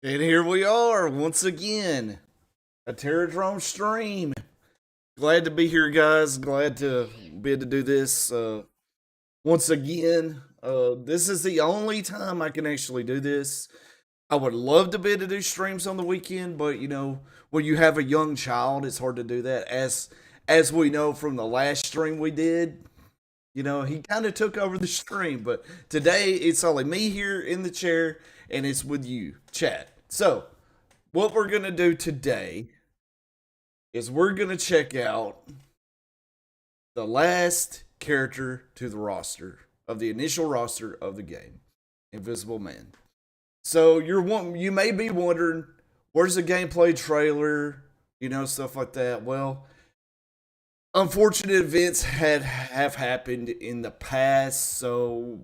And here we are once again, a Terrordrome stream. Glad to be here, guys. Glad to be able to do this once again. This is the only time I can actually do this. I would love to be able to do streams on the weekend, but when you have a young child, it's hard to do that. As we know from the last stream we did, he kind of took over the stream. But today it's only me here in the chair, and it's with you, chat. So, what we're gonna do today is we're gonna check out the last character to the roster of the initial roster of the game, Invisible Man. So you may be wondering, where's the gameplay trailer, stuff like that. Well, unfortunate events have happened in the past, so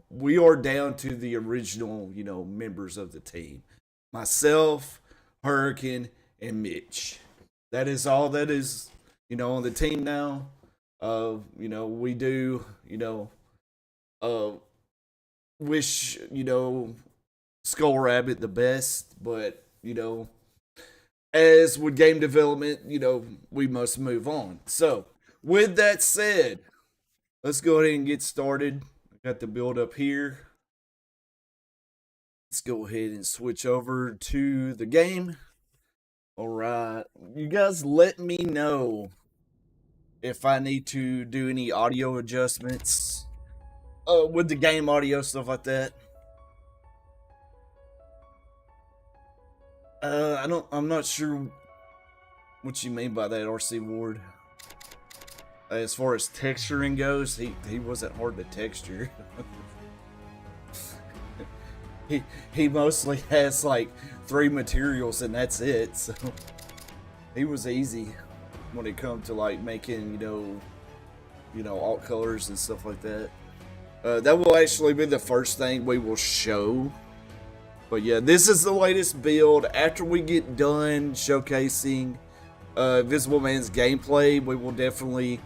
we are down to the original, members of the team. Myself, Hurricane, and Mitch. That is all that is, on the team now. We do, uh, wish, Skull Rabbit the best, but, as with game development, we must move on. So, with that said, let's go ahead and get started. Got the build up here. Let's go ahead and switch over to the game. All right. You guys let me know if I need to do any audio adjustments with the game audio, stuff like that. I'm not sure what you mean by that, RC Ward. As far as texturing goes, he wasn't hard to texture. he mostly has like 3 materials and that's it. So he was easy when it comes to like making alt colors and stuff like that. That will actually be the first thing we will show. But yeah, this is the latest build. After we get done showcasing Invisible Man's gameplay, we will definitely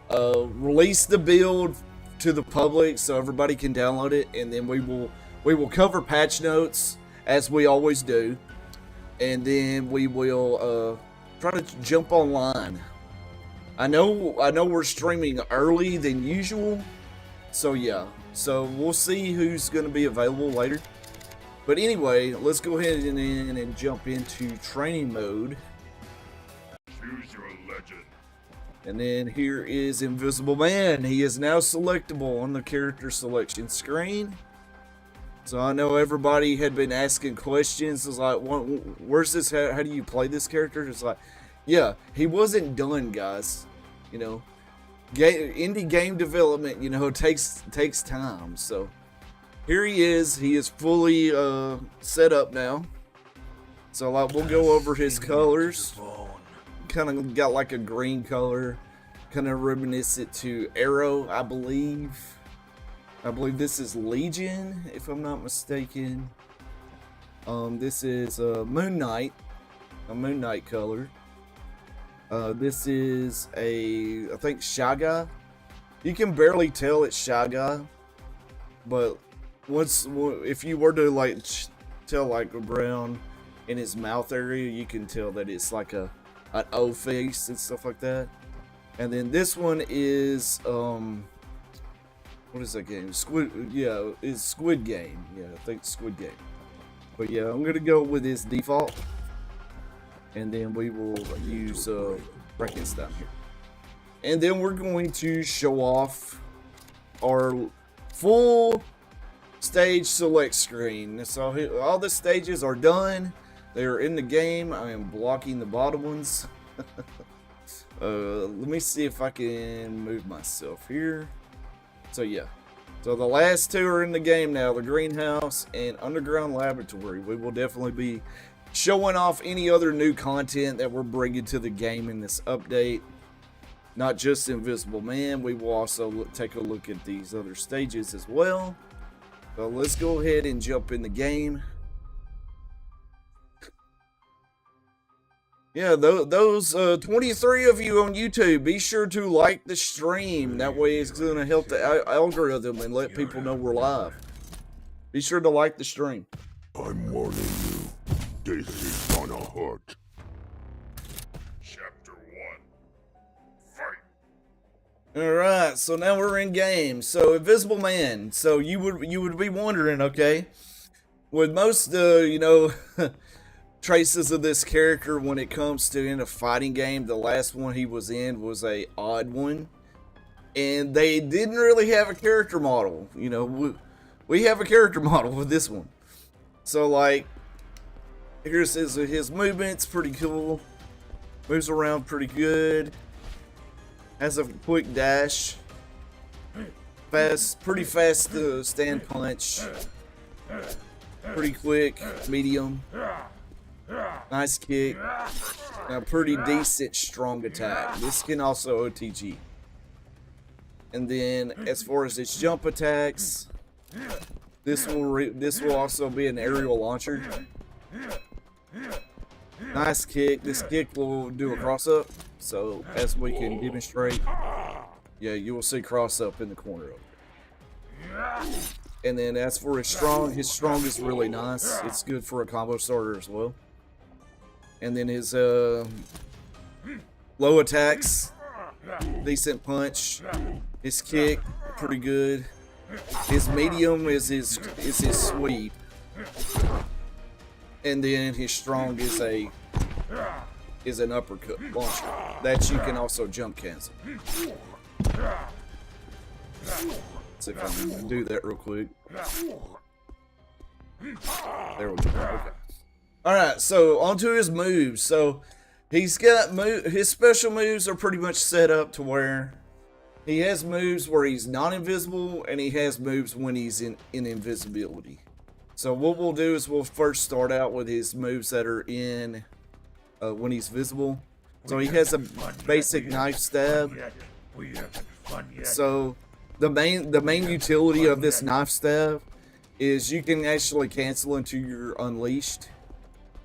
release the build to the public so everybody can download it, and then we will cover patch notes as we always do, and then we will try to jump online. I know we're streaming early than usual, so yeah, so we'll see who's going to be available later. But anyway, let's go ahead and jump into training mode. Choose your legend. And then here is Invisible Man. He is now selectable on the character selection screen. So I know everybody had been asking questions. It's like, where's this? How do you play this character? It's like, yeah, he wasn't done, guys. Indie game development, takes time. So here he is. He is fully set up now. So we'll go over his colors. Kind of got like a green color, kind of reminiscent to Arrow, I believe. I believe this is Legion, if I'm not mistaken. This is Moon Knight, a Moon Knight color. This is I think Shaga. You can barely tell it's Shaga, but if you were to like tell like around in his mouth area, you can tell that it's like an O face and stuff like that. And then this one is what is that game? It's Squid Game. Yeah, I think Squid Game. But yeah, I'm gonna go with his default, and then we will use Frankenstein here. And then we're going to show off our full stage select screen. So all the stages are done. They are in the game. I am blocking the bottom ones. Let me see if I can move myself here. So yeah. So the last 2 are in the game now. The Greenhouse and Underground Laboratory. We will definitely be showing off any other new content that we're bringing to the game in this update. Not just Invisible Man. We will also take a look at these other stages as well. So let's go ahead and jump in the game. Yeah, those 23 of you on YouTube, be sure to like the stream. That way it's going to help the algorithm and let people know we're live. Be sure to like the stream. I'm warning you. This is gonna hurt. Chapter 1. Fight! Alright, so now we're in game. So, Invisible Man. So, you would be wondering, okay, with most, traces of this character when it comes to in a fighting game, the last one he was in was a odd one. And they didn't really have a character model. You know, we have a character model with this one. So, like, here's his movement's pretty cool. Moves around pretty good. Has a quick dash. Pretty fast stand punch. Pretty quick, medium. Nice kick. A pretty decent strong attack. This can also OTG. And then, as far as its jump attacks, this will also be an aerial launcher. Nice kick. This kick will do a cross up. So, as we can demonstrate, yeah, you will see cross up in the corner of it. And then, as for his strong is really nice. It's good for a combo starter as well. And then his low attacks, decent punch. His kick, pretty good. His medium is his sweep. And then his strong is an uppercut launcher that you can also jump cancel. Let's see if I can do that real quick. There we go. Okay. Alright, so onto his moves. So he's got his special moves are pretty much set up to where he has moves where he's not invisible, and he has moves when he's in invisibility. So what we'll do is we'll first start out with his moves that are in when he's visible. So he has a basic knife stab. So the main utility of this knife stab is you can actually cancel into your unleashed.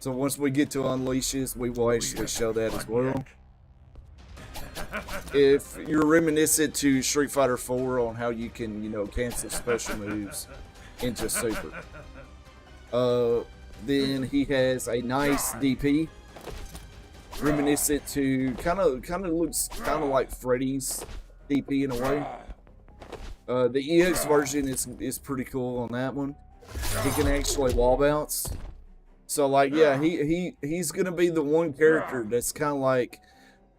So once we get to unleashes, we will actually show that as well. If you're reminiscent to Street Fighter 4 on how you can, cancel special moves into super. Then he has a nice DP, reminiscent to kind of looks like Freddy's DP in a way. The EX version is pretty cool on that one. He can actually wall bounce. So like, yeah, he's gonna be the one character that's kind of like,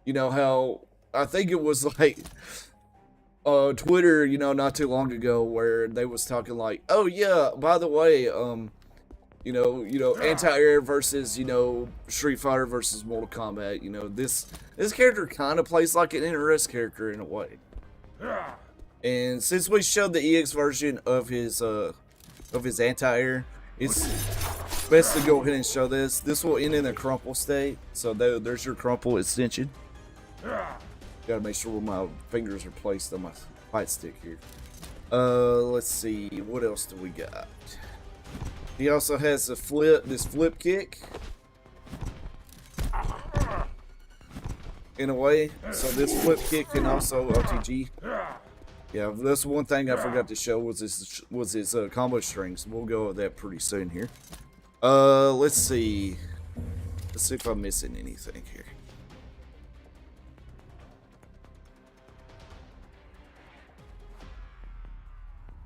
how I think it was like Twitter, not too long ago, where they was talking like, oh yeah, by the way, anti-air versus, Street Fighter versus Mortal Kombat. This character kind of plays like an NRS character in a way. And since we showed the EX version of his anti-air, it's best to go ahead and show this. This will end in a crumple state. So there's your crumple extension. Gotta make sure where my fingers are placed on my fight stick here. Let's see, what else do we got? He also has this flip kick. In a way. So this flip kick can also OTG. Yeah, that's one thing I forgot to show was his combo strings. We'll go with that pretty soon here. Let's see. Let's see if I'm missing anything here.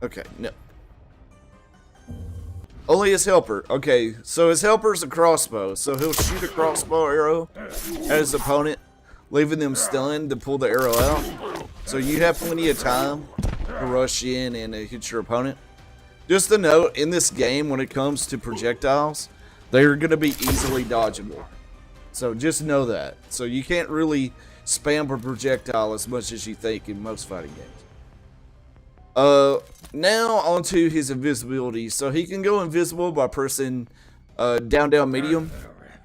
Okay, no. Only his helper. Okay, so his helper's a crossbow. So he'll shoot a crossbow arrow at his opponent, leaving them stunned to pull the arrow out. So you have plenty of time to rush in and hit your opponent. Just a note, in this game, when it comes to projectiles, they're going to be easily dodgeable. So just know that. So you can't really spam a projectile as much as you think in most fighting games. Now onto his invisibility. So he can go invisible by pressing down medium.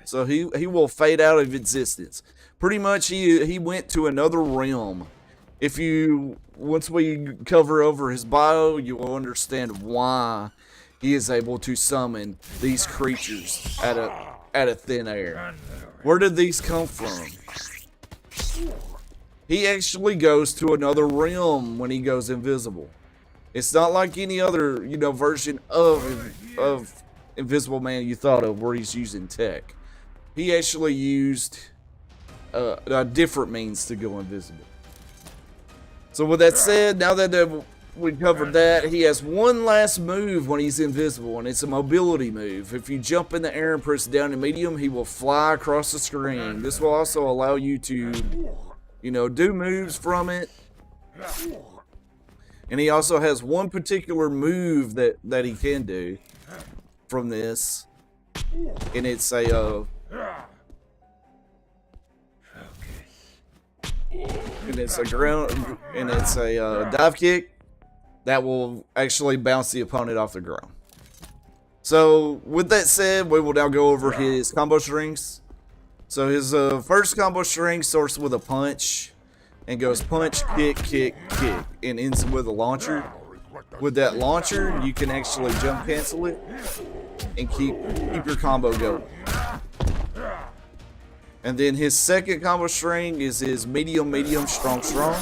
So he will fade out of existence. Pretty much he went to another realm. Once we cover over his bio, you will understand why he is able to summon these creatures out of thin air. Where did these come from? He actually goes to another realm when he goes invisible. It's not like any other, version of Invisible Man you thought of, where he's using tech. He actually used a different means to go invisible. So with that said, now that we covered that, he has one last move when he's invisible, and it's a mobility move. If you jump in the air and press down and medium, he will fly across the screen. This will also allow you to, you know, do moves from it. And he also has one particular move that he can do from this, and it's a dive kick that will actually bounce the opponent off the ground. So with that said, we will now go over his combo strings. So his first combo string starts with a punch and goes punch, kick, kick, kick, and ends with a launcher. With that launcher, you can actually jump cancel it and keep your combo going. And then his second combo string is his medium, medium, strong, strong.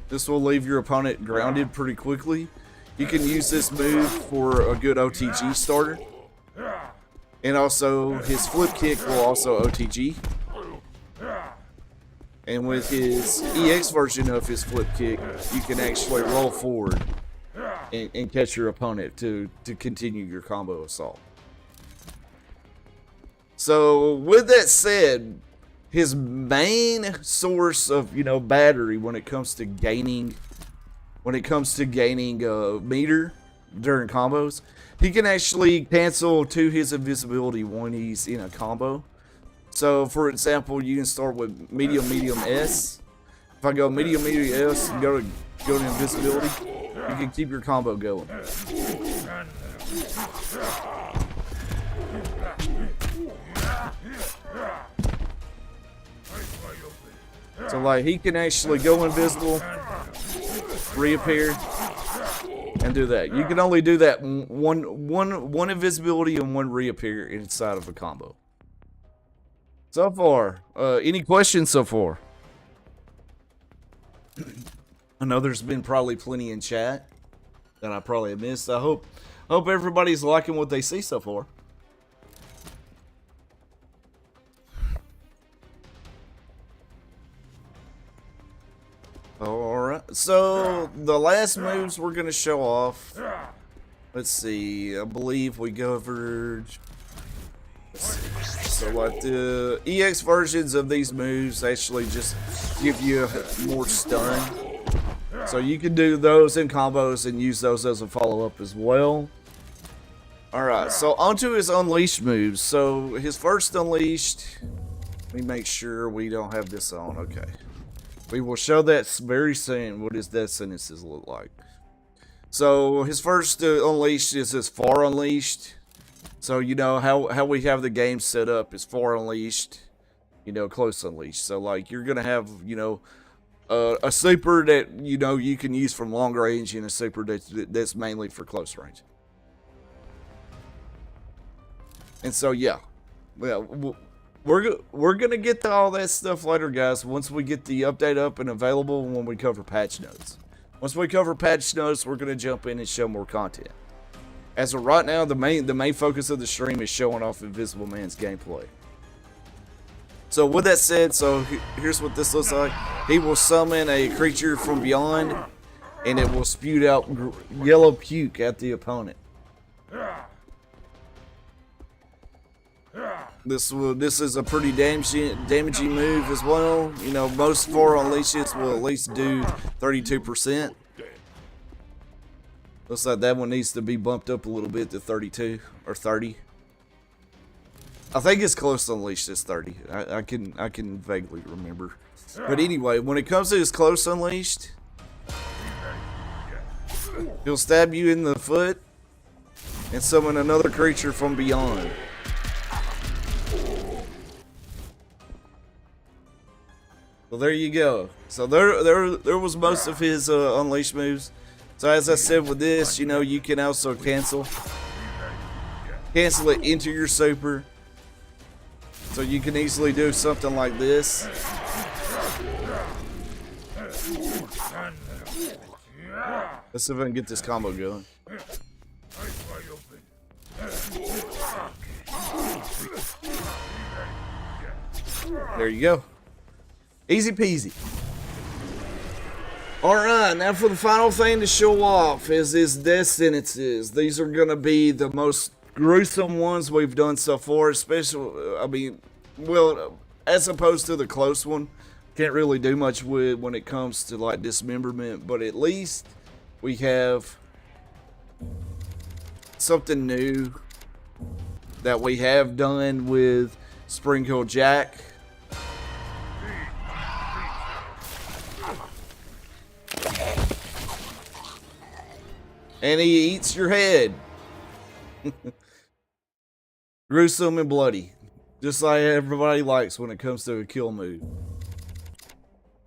This will leave your opponent grounded pretty quickly. You can use this move for a good OTG starter. And also, his flip kick will also OTG. And with his EX version of his flip kick, you can actually roll forward and catch your opponent to continue your combo assault. So with that said, his main source of, you know, battery when it comes to gaining meter during combos, he can actually cancel to his invisibility when he's in a combo. So for example, you can start with medium, medium S. If I go medium, medium S and go to invisibility, you can keep your combo going. So like he can actually go invisible, reappear, and do that. You can only do that one invisibility and one reappear inside of a combo. So far, any questions so far? I know there's been probably plenty in chat that I probably have missed. I hope everybody's liking what they see so far. Alright, so the last moves we're going to show off. Let's see, I believe we covered. So like the EX versions of these moves actually just give you more stun. So you can do those in combos and use those as a follow-up as well. Alright, so onto his unleashed moves. So his first unleashed, let me make sure we don't have this on. Okay. We will show that very soon. What does that sentences look like? So his first unleashed is his far unleashed. So you know how we have the game set up is far unleashed, you know, close unleashed. So like you're gonna have, you know, a super that you know you can use from long range and a super that's mainly for close range. And so yeah, we're gonna get to all that stuff later, guys. Once we get the update up and available, when we cover patch notes. Once we cover patch notes, we're gonna jump in and show more content. As of right now, the main focus of the stream is showing off Invisible Man's gameplay. So with that said, so here's what this looks like. He will summon a creature from beyond, and it will spew out yellow puke at the opponent. This is a pretty damaging move as well. You know, most 4 unleashes will at least do 32%. Looks like that one needs to be bumped up a little bit to 32 or 30. I think it's close to unleashed is 30. I can vaguely remember. But anyway, when it comes to his close unleashed, he'll stab you in the foot and summon another creature from beyond. Well, there you go. So there was most of his unleashed moves. So as I said with this, you know, you can also cancel it into your super. So you can easily do something like this. Let's see if I can get this combo going. There you go. Easy peasy. Alright, now for the final thing to show off is his death sentences. These are going to be the most gruesome ones we've done so far, especially, I mean, well, as opposed to the close one. Can't really do much with when it comes to like dismemberment, but at least we have something new that we have done with Sprinkle Jack. And he eats your head. Gruesome and bloody. Just like everybody likes when it comes to a kill move.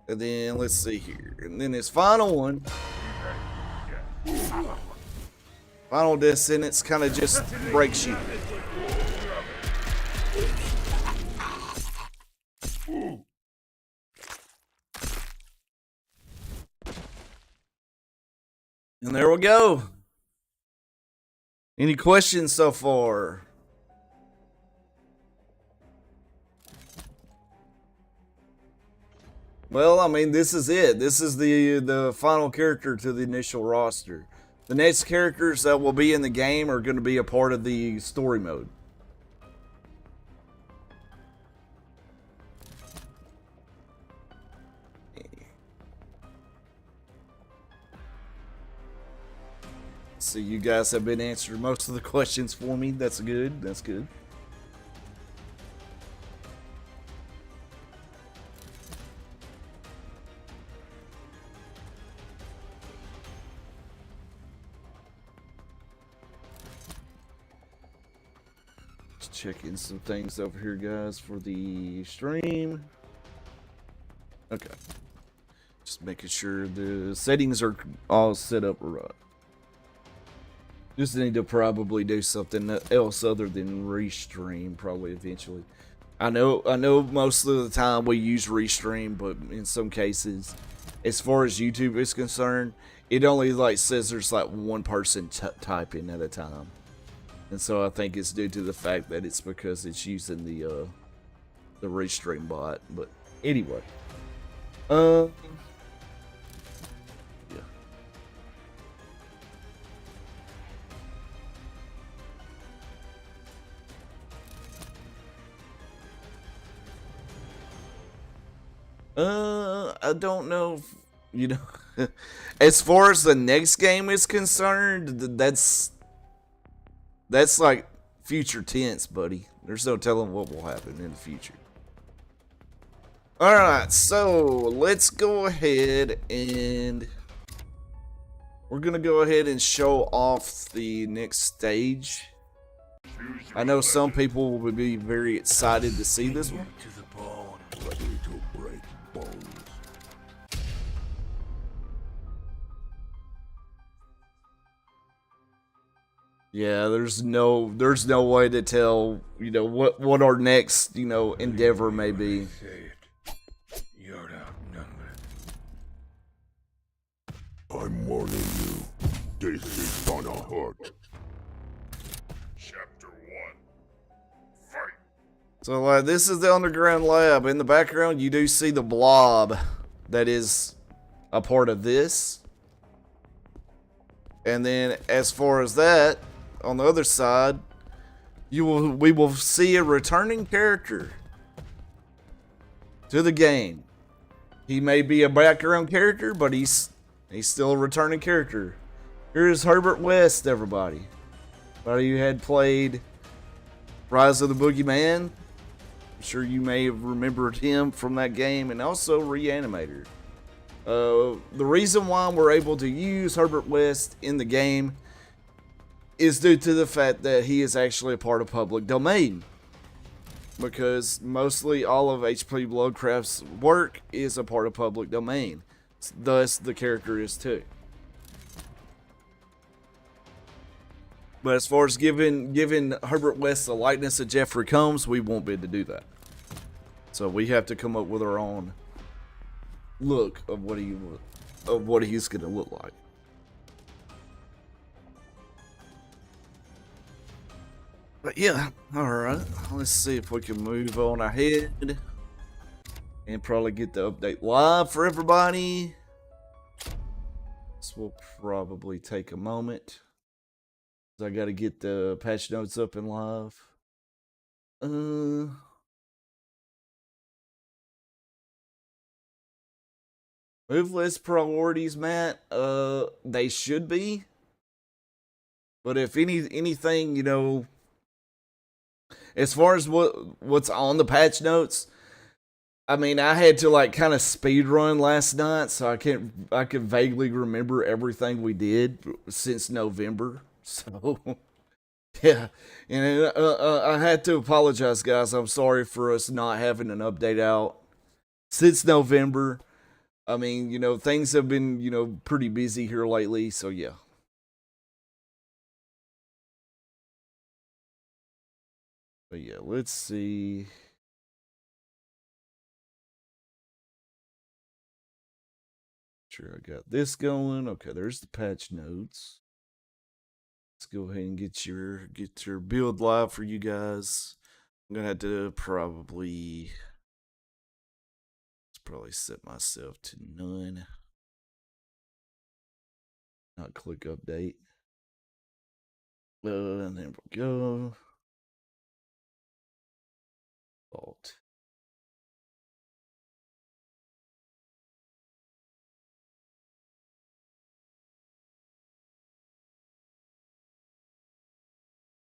And then, let's see here. And then his final one. Final death sentence kind of just breaks you. And there we go. Any questions so far? Well, I mean, this is it. This is the final character to the initial roster. The next characters that will be in the game are going to be a part of the story mode. So you guys have been answering most of the questions for me. That's good. That's good. Just checking some things over here, guys, for the stream. Okay. Just making sure the settings are all set up right. Just need to probably do something else other than restream, probably eventually. I know most of the time we use restream, but in some cases, as far as YouTube is concerned, it only like says there's like one person typing at a time. And so I think it's due to the fact that it's because it's using the restream bot. But anyway. Yeah. I don't know if, you know, as far as the next game is concerned, that's like future tense, buddy. There's no telling what will happen in the future. Alright, so let's go ahead and we're gonna go ahead and show off the next stage. I know some people will be very excited to see this one. Yeah, there's no way to tell, you know, what our next, you know, endeavor may be. You're outnumbered. I'm warning you. This is gonna hurt. Chapter 1. Fight. So this is the underground lab. In the background, you do see the blob that is a part of this. And then as far as that, on the other side, we will see a returning character to the game. He may be a background character, but he's still a returning character. Here's Herbert West, everybody. Everybody who had played Rise of the Boogeyman. I'm sure you may have remembered him from that game, and also Reanimator. The reason why we're able to use Herbert West in the game is due to the fact that he is actually a part of public domain. Because mostly all of H.P. Lovecraft's work is a part of public domain. Thus, the character is too. But as far as giving Herbert West the likeness of Jeffrey Combs, we won't be able to do that. So we have to come up with our own look of what he's gonna look like. But yeah, alright. Let's see if we can move on ahead. and probably get the update live for everybody. This will probably take a moment. I got to get the patch notes up and live. Move list priorities, Matt. They should be. But if anything, you know, as far as what's on the patch notes, I mean, I had to like kind of speed run last night, so I can vaguely remember everything we did since November. So yeah, and I had to apologize, guys. I'm sorry for us not having an update out since November. I mean, you know, things have been, you know, pretty busy here lately, so yeah. But yeah, let's see. Sure, I got this going. Okay, there's the patch notes. Let's go ahead and get your build live for you guys. I'm gonna have to probably set myself to none. Not click update. And there we go. Alt.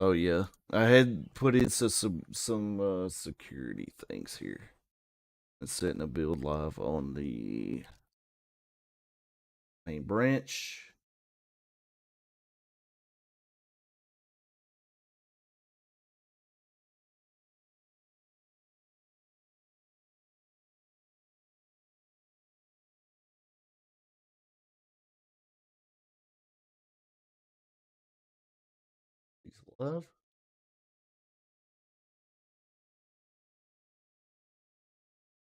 Oh yeah, I had put in some security things here. And setting a build live on the main branch. Peace of love.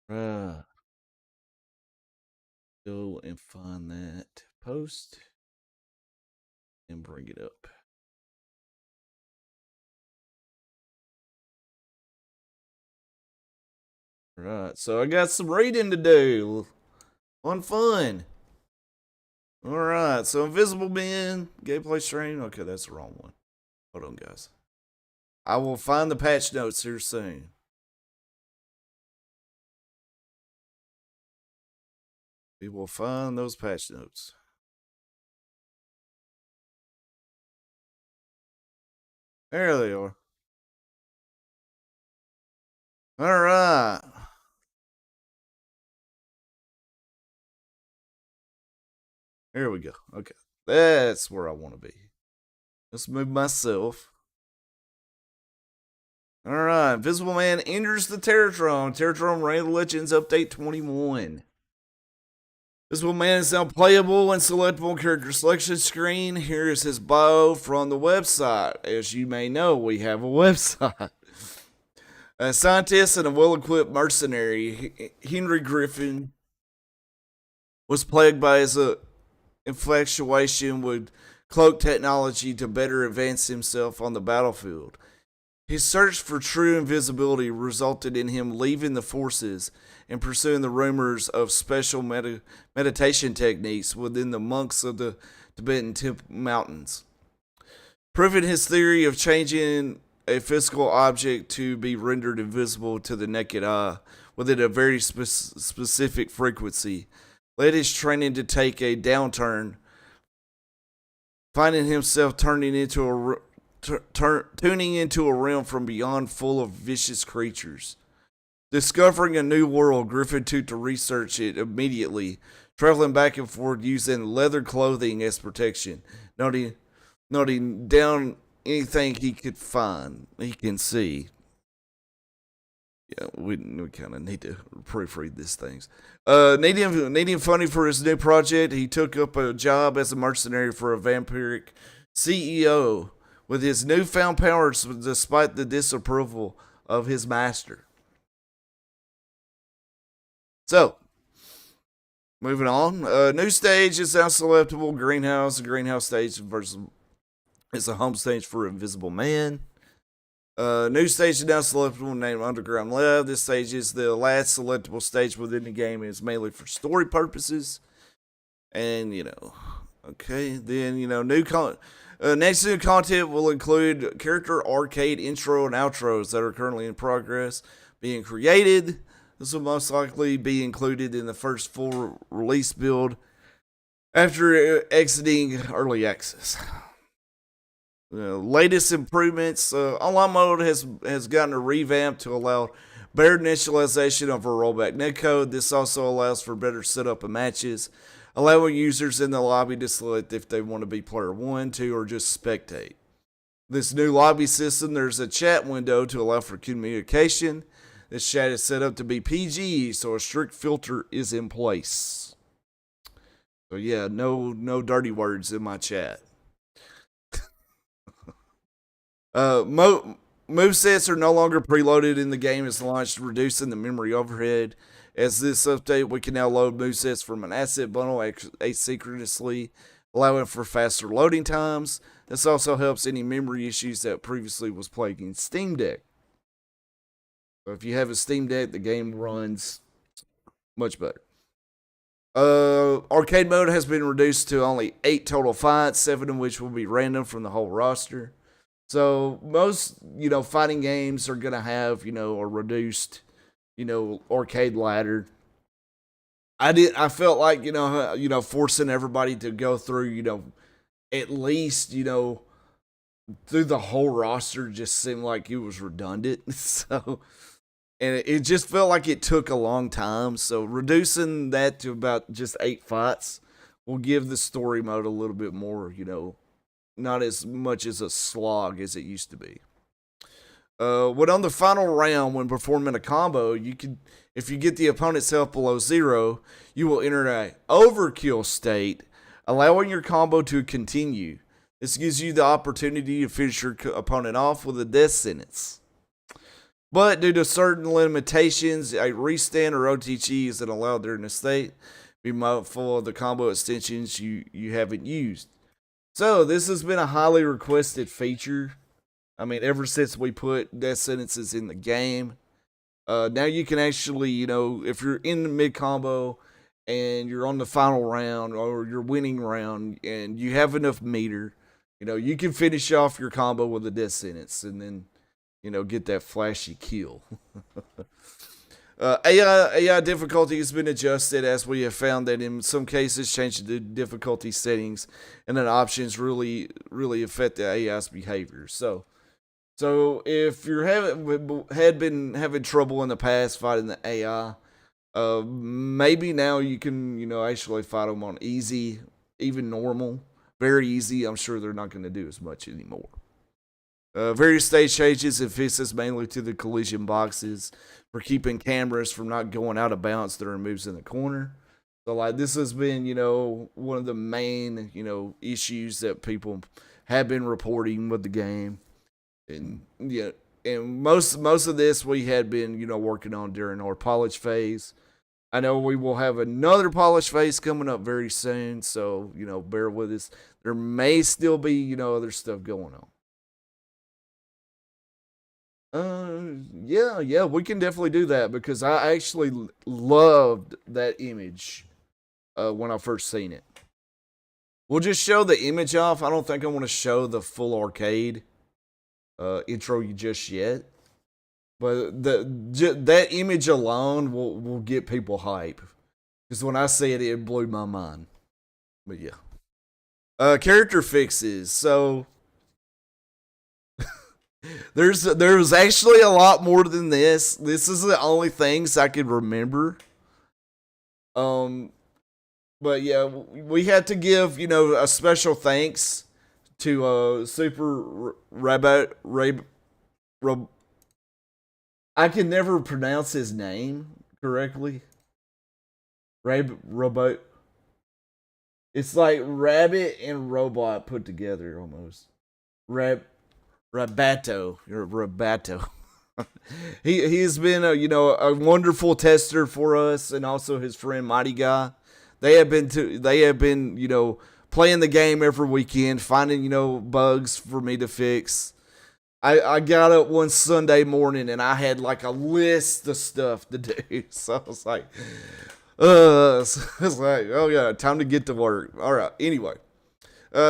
Right. Go and find that post and bring it up. Right, so I got some reading to do. On fun. Alright, so Invisible Men, gameplay stream. Okay, that's the wrong one. Hold on, guys. I will find the patch notes here soon. We will find those patch notes. There they are. Alright. Here we go. Okay. That's where I want to be. Let's move myself. Alright. Invisible Man enters the Terrordrome. Terrordrome Reign of Legends Update 21. Invisible Man is now playable and selectable character selection screen. Here is his bio from the website. As you may know, we have a website. A scientist and a well-equipped mercenary, Henry Griffin was plagued by his infatuation with cloak technology to better advance himself on the battlefield. His search for true invisibility resulted in him leaving the forces and pursuing the rumors of special meditation techniques within the monks of the Tibetan Mountains. Proving his theory of changing a physical object to be rendered invisible to the naked eye within a very specific frequency led his training to take a downturn, finding himself tuning into a realm from beyond full of vicious creatures. Discovering a new world, Griffin took to research it immediately, traveling back and forth using leather clothing as protection, noting down anything he could find, he can see. Yeah, we kind of need to proofread these things. Needing funding for his new project, he took up a job as a mercenary for a vampiric CEO with his newfound powers despite the disapproval of his master. So, moving on. New stage is now selectable. Greenhouse. The greenhouse stage versus is a home stage for Invisible Man. New stage is now selectable named Underground Lab. This stage is the last selectable stage within the game and is mainly for story purposes. And, okay. Then, next new content will include character arcade intro and outros that are currently in progress being created. This will most likely be included in the first full release build after exiting early access. Latest improvements. Online mode has gotten a revamp to allow better initialization of a rollback netcode. This also allows for better setup of matches, allowing users in the lobby to select if they want to be player 1, 2, or just spectate. This new lobby system, there's a chat window to allow for communication. This chat is set up to be PG, so a strict filter is in place. So yeah, no dirty words in my chat. Movesets are no longer preloaded in the game as launched, reducing the memory overhead. As this update, we can now load movesets from an asset bundle asynchronously, allowing for faster loading times. This also helps any memory issues that previously was plaguing Steam Deck. So if you have a Steam Deck, the game runs much better. Arcade mode has been reduced to only 8 total fights, 7 of which will be random from the whole roster. So most, fighting games are going to have, a reduced, arcade ladder. I felt like, forcing everybody to go through, at least, through the whole roster just seemed like it was redundant. So, and it just felt like it took a long time. So reducing that to about just 8 fights will give the story mode a little bit more, not as much as a slog as it used to be. When on the final round, when performing a combo, if you get the opponent's health below 0, you will enter an overkill state, allowing your combo to continue. This gives you the opportunity to finish your opponent off with a death sentence. But due to certain limitations, a restand or OTG isn't allowed during the state. Be mindful of the combo extensions you haven't used. So this has been a highly requested feature. I mean, ever since we put death sentences in the game. Now you can actually, if you're in the mid combo and you're on the final round or you're winning round and you have enough meter, you can finish off your combo with a death sentence and then, get that flashy kill. AI difficulty has been adjusted as we have found that in some cases changing the difficulty settings and then options really affect the AI's behavior. So if you had been having trouble in the past fighting the AI, maybe now you can actually fight them on easy, even normal, very easy. I'm sure they're not going to do as much anymore. Various stage changes and fixes mainly to the collision boxes for keeping cameras from not going out of bounds during moves in the corner. So this has been, one of the main, issues that people have been reporting with the game. And and most of this we had been, working on during our polish phase. I know we will have another polish phase coming up very soon, so, bear with us. There may still be, other stuff going on. Yeah, we can definitely do that because I actually loved that image when I first seen it. We'll just show the image off. I don't think I want to show the full arcade intro just yet, but that image alone will get people hype because when I see it, it blew my mind. But yeah, character fixes. So. There's actually a lot more than this. This is the only things I could remember. But yeah, we had to give a special thanks to Super Rabbit. I can never pronounce his name correctly. Robot. It's like rabbit and robot put together almost. Rabato. He's been a wonderful tester for us, and also his friend Mighty Guy. They have been playing the game every weekend, finding bugs for me to fix. I got up one Sunday morning and I had like a list of stuff to do. So I was like, so it's like, oh yeah, time to get to work. All right. Anyway,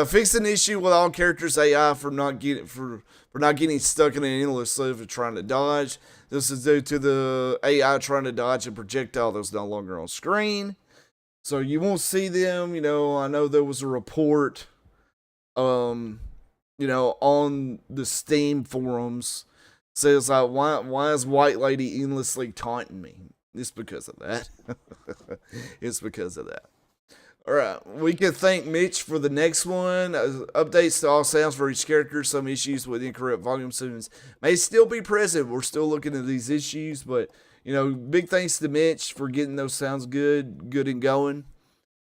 fix an issue with all characters AI for not getting stuck in an endless loop of trying to dodge. This is due to the AI trying to dodge a projectile that's no longer on screen. So you won't see them. I know there was a report, um, on the Steam forums says like, why is White Lady endlessly taunting me? It's because of that. It's because of that. All right, we can thank Mitch for the next one. Updates to all sounds for each character. Some issues with incorrect volume settings may still be present. We're still looking at these issues, but big thanks to Mitch for getting those sounds good and going.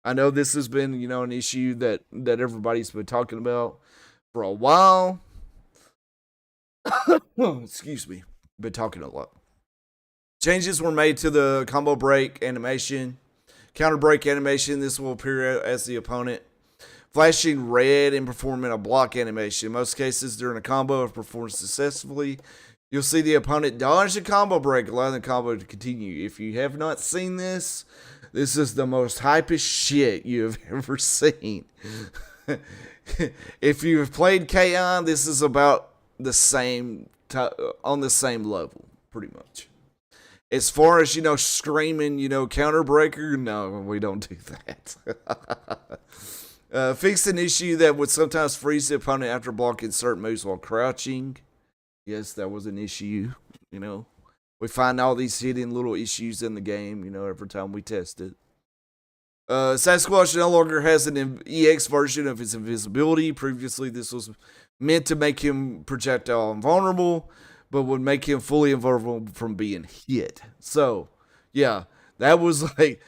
I know this has been an issue that everybody's been talking about for a while. Excuse me, been talking a lot. Changes were made to the combo break animation. Counter break animation, this will appear as the opponent flashing red and performing a block animation. In most cases, during a combo, if performed successfully, you'll see the opponent dodge the combo break, allowing the combo to continue. If you have not seen this, this is the most hypest shit you have ever seen. If you've played KI, this is about the same on the same level, pretty much. As far as screaming, counter breaker, no, we don't do that. Fix an issue that would sometimes freeze the opponent after blocking certain moves while crouching. Yes, that was an issue. We find all these hidden little issues in the game. Every time we test it. Sasquatch no longer has an EX version of his invisibility. Previously, this was meant to make him projectile invulnerable, but would make him fully invulnerable from being hit. So, yeah, that was like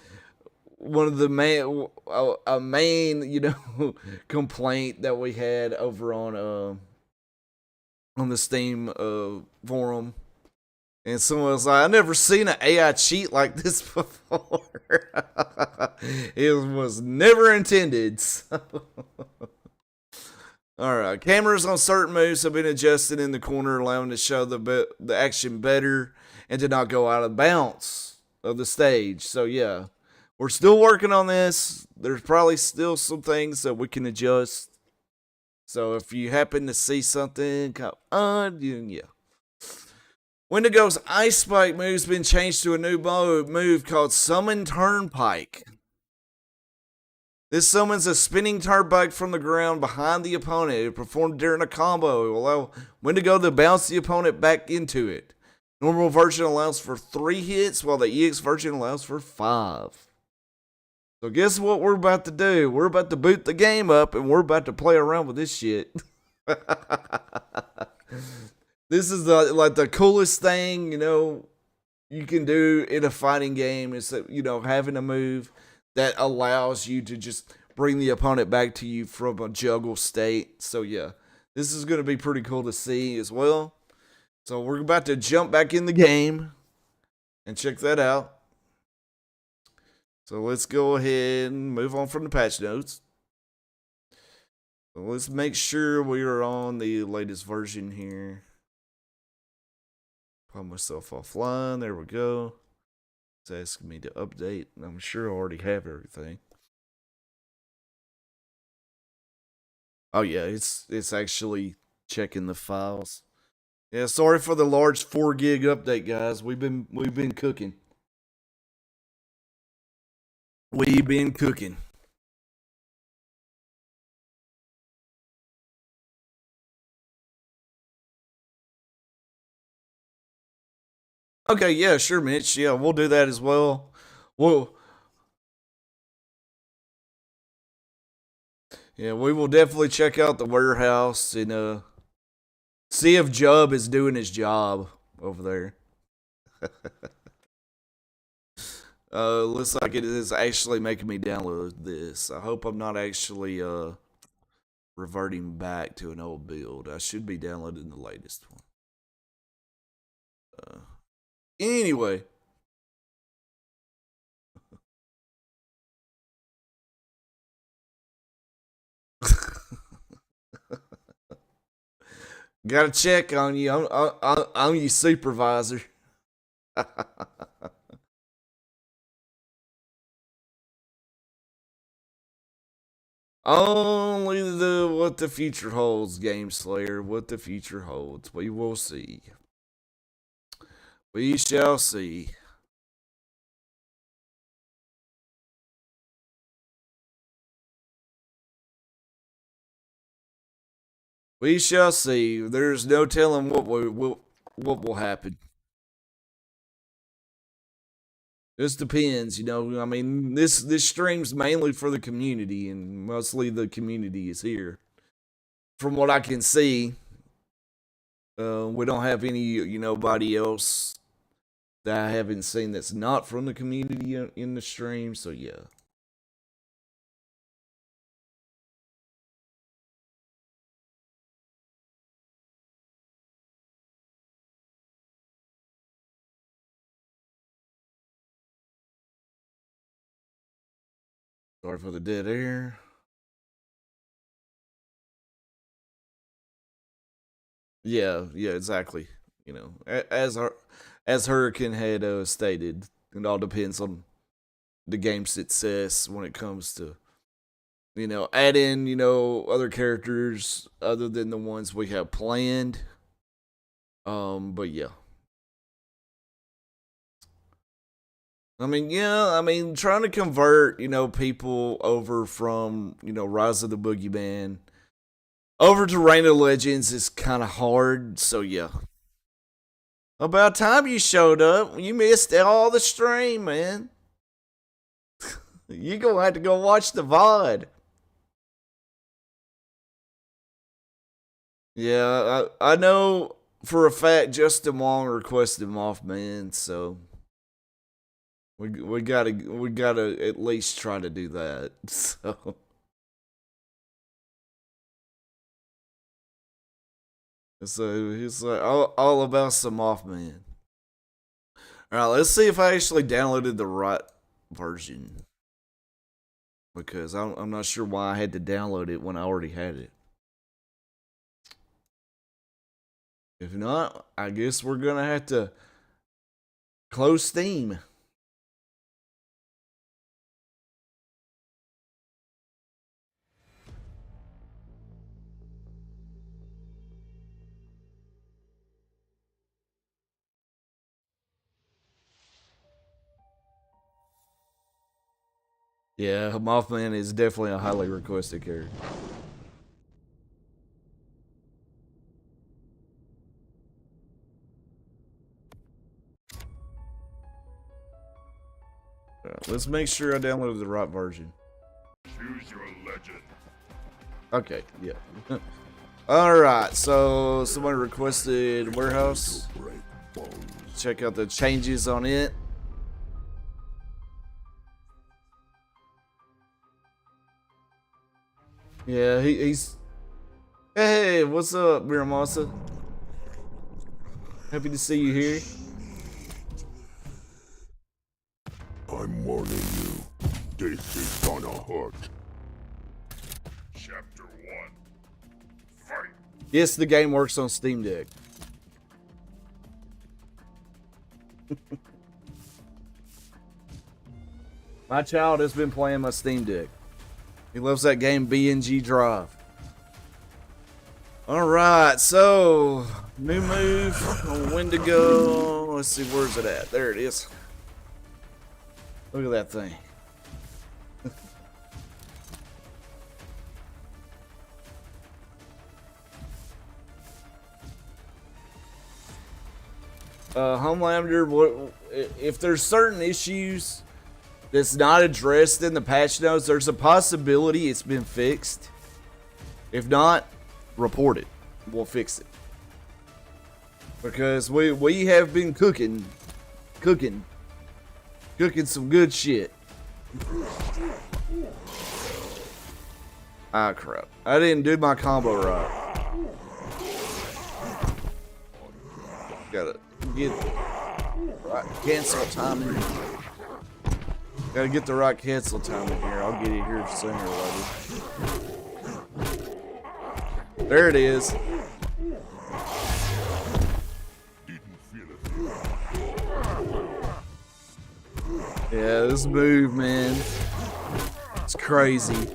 one of the main complaint that we had over on the Steam forum. And someone was like, I never seen an AI cheat like this before. It was never intended. So. Alright, cameras on certain moves have been adjusted in the corner, allowing to show the action better and to not go out of bounds of the stage. So, yeah, we're still working on this. There's probably still some things that we can adjust. So, if you happen to see something come on, yeah. Wendigo's Ice Spike move's been changed to a new move called Summon Turnpike. This summons a spinning turnpike from the ground behind the opponent. It performed during a combo. It will allow Wendigo to bounce the opponent back into it. Normal version allows for 3 hits, while the EX version allows for 5. So guess what we're about to do? We're about to boot the game up, and we're about to play around with this shit. This is the coolest thing, you can do in a fighting game is that, having a move that allows you to just bring the opponent back to you from a juggle state. So, yeah, this is going to be pretty cool to see as well. So, we're about to jump back in the game and check that out. So, let's go ahead and move on from the patch notes. So, let's make sure we are on the latest version here. Put myself offline. There we go. It's asking me to update. I'm sure I already have everything. Oh yeah, it's actually checking the files. Yeah, sorry for the large 4 gig update, guys. We've been cooking. We've been cooking. Okay, yeah, sure, Mitch. Yeah, we'll do that as well. Yeah, we will definitely check out the warehouse and see if Jub is doing his job over there. Looks like it is actually making me download this. I hope I'm not actually reverting back to an old build. I should be downloading the latest one. Anyway. Gotta check on you. I'm your supervisor. Only what the future holds, Game Slayer. What the future holds. We will see. We shall see. We shall see. There's no telling what will happen. This depends, I mean, this stream's mainly for the community, and mostly the community is here. From what I can see, we don't have nobody else that I haven't seen that's not from the community in the stream. So yeah. Sorry for the dead air. Yeah, exactly. As Hurricane had stated, it all depends on the game's success when it comes to add in other characters other than the ones we have planned. But yeah. I mean, trying to convert, people over from, Rise of the Boogeyman over to Reign of Legends is kind of hard, so yeah. About time you showed up. You missed all the stream, man. You gonna have to go watch the VOD. Yeah, I know for a fact Justin Wong requested Mothman, so we gotta at least try to do that. So he's like all about some Mothman. All right, let's see if I actually downloaded the right version, because I'm not sure why I had to download it when I already had it. If not, I guess we're gonna have to close Steam. Yeah, Mothman is definitely a highly requested character. Right, let's make sure I downloaded the right version. Choose your legend. Okay, yeah. Alright, so somebody requested Warehouse. Check out the changes on it. Yeah, he's... Hey, what's up, Miramasa? Happy to see you here. I'm warning you. This is gonna hurt. Chapter 1. Fight. Yes, the game works on Steam Deck. My child has been playing my Steam Deck. He loves that game BNG Drive. Alright, so new move on Wendigo. Let's see, where's it at? There it is. Look at that thing. Homelander, what if there's certain issues that's not addressed in the patch notes? There's a possibility it's been fixed. If not, report it. We'll fix it. Because we have been cooking some good shit. Ah, crap. I didn't do my combo right. Gotta get right cancel time in here. Gotta get the right cancel time in here. I'll get it here sooner or later. There it is. Yeah, this move, man. It's crazy.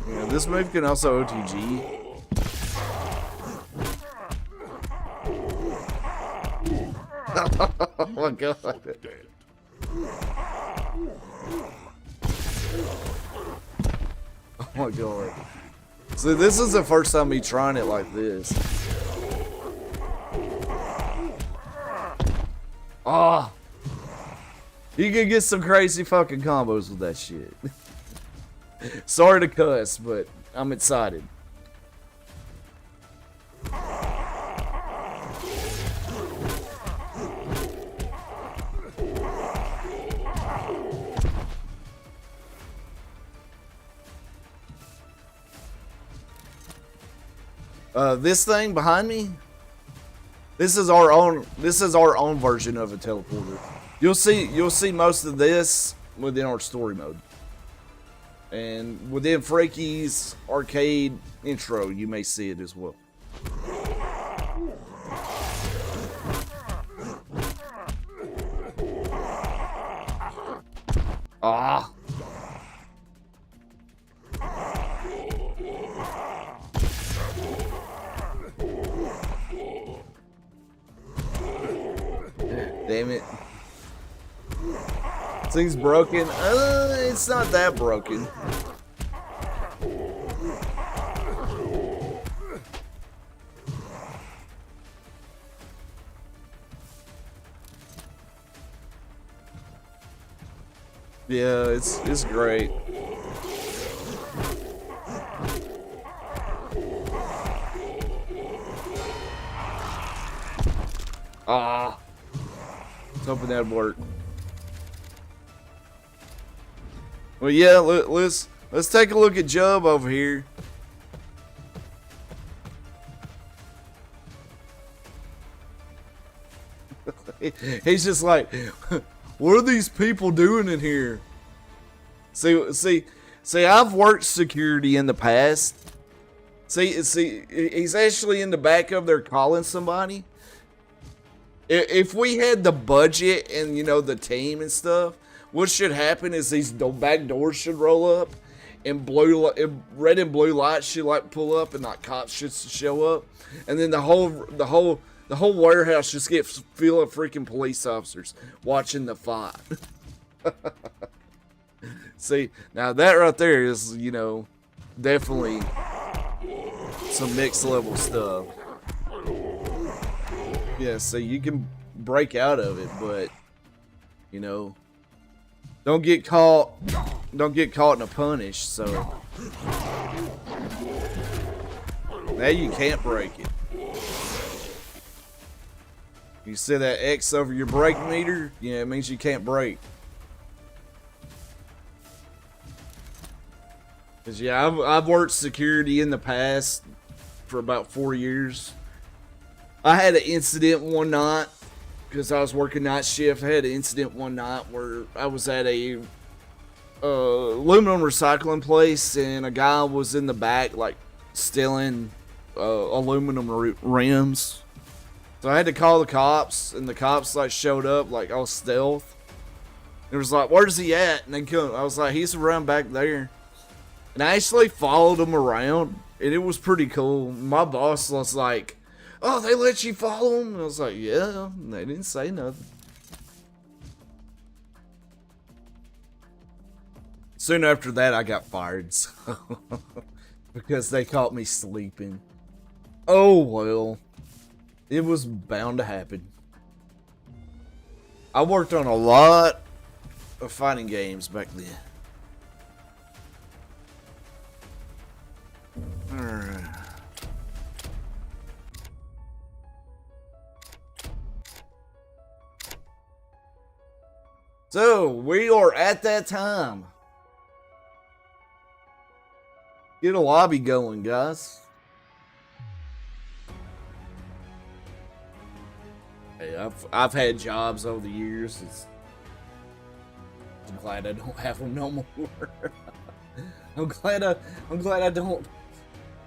Yeah, this move can also OTG. Oh my god. Oh my god. So this is the first time me trying it like this. Ah. You can get some crazy fucking combos with that shit. Sorry to cuss, but I'm excited. This thing behind me, this is our own version of a teleporter. You'll see most of this within our story mode. And within Freaky's arcade intro, you may see it as well. Ah. Damn it. This thing's broken. It's not that broken. Yeah, it's great. Ah. Let's hoping that'd work. Well, yeah, let's take a look at Jub over here. He's just like, what are these people doing in here? See, I've worked security in the past. See, he's actually in the back of there calling somebody. If we had the budget and, you know, the team and stuff, what should happen is these back doors should roll up, and red and blue lights should like pull up, and like cops should show up, and then the whole warehouse just get full of freaking police officers watching the fight. See, now that right there is, you know, definitely some next level stuff. Yeah, so you can break out of it, but, you know, don't get caught in a punish. So now you can't break it. You see that X over your brake meter? Yeah, it means you can't brake. Cause yeah, I've worked security in the past for about 4 years. I had an incident one night because I was working night shift. I had an incident one night where I was at a aluminum recycling place, and a guy was in the back like stealing aluminum rims. So I had to call the cops, and the cops like showed up like all stealth. It was like, "Where's he at?" And they come. I was like, "He's around back there." And I actually followed him around, and it was pretty cool. My boss was like, "Oh, they let you follow him?" And I was like, "Yeah." And they didn't say nothing. Soon after that, I got fired, so because they caught me sleeping. Oh well, it was bound to happen. I worked on a lot of fighting games back then. Alright. So, we are at that time. Get a lobby going, guys. Hey, I've had jobs over the years. I'm glad I don't have them no more. I'm glad I don't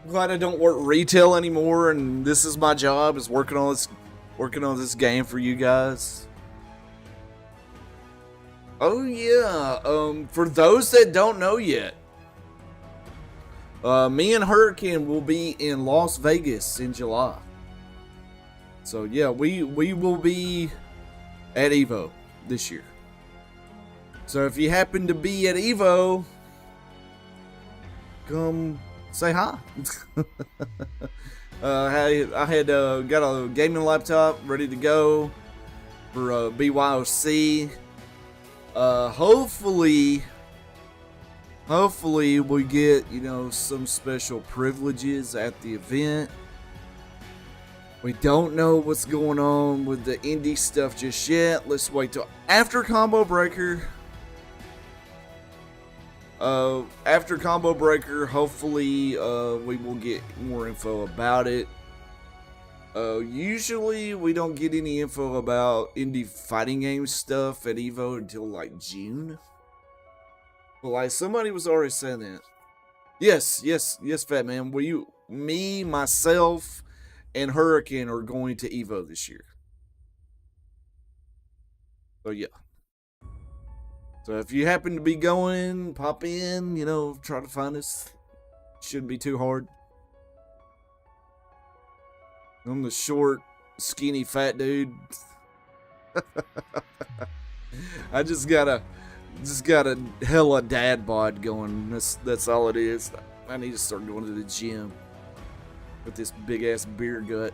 glad I don't work retail anymore, and this is my job, is working on this game for you guys. Oh yeah, for those that don't know yet, me and Hurricane will be in Las Vegas in July. So yeah, we will be at Evo this year. So if you happen to be at Evo, come say hi. I had got a gaming laptop ready to go for BYOC. Hopefully we get, some special privileges at the event. We don't know what's going on with the indie stuff just yet. Let's wait till after Combo Breaker. After Combo Breaker, hopefully we will get more info about it. Usually we don't get any info about indie fighting game stuff at Evo until like June. But like somebody was already saying that. Yes, Fat Man. Me, myself, and Hurricane are going to Evo this year. So yeah. So if you happen to be going, pop in, try to find us. Shouldn't be too hard. I'm the short, skinny, fat dude. I just got a hella dad bod going. That's all it is. I need to start going to the gym with this big ass beer gut.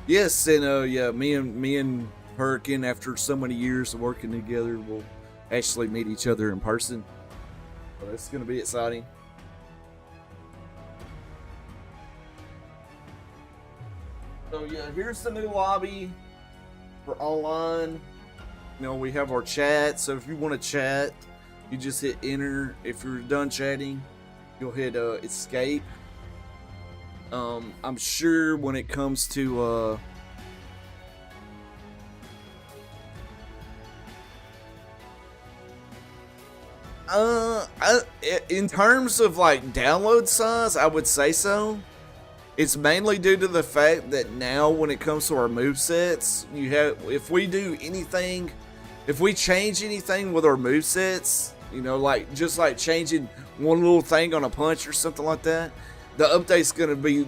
Yes, and yeah, me and Hurricane, after so many years of working together, will actually meet each other in person. So that's gonna be exciting. So yeah, here's the new lobby for online. We have our chat. So if you want to chat, you just hit enter. If you're done chatting, you'll hit escape. I'm sure when it comes to in terms of like download size, I would say so. It's mainly due to the fact that now when it comes to our movesets, if we change anything with our movesets, just like changing one little thing on a punch or something like that, the update's gonna be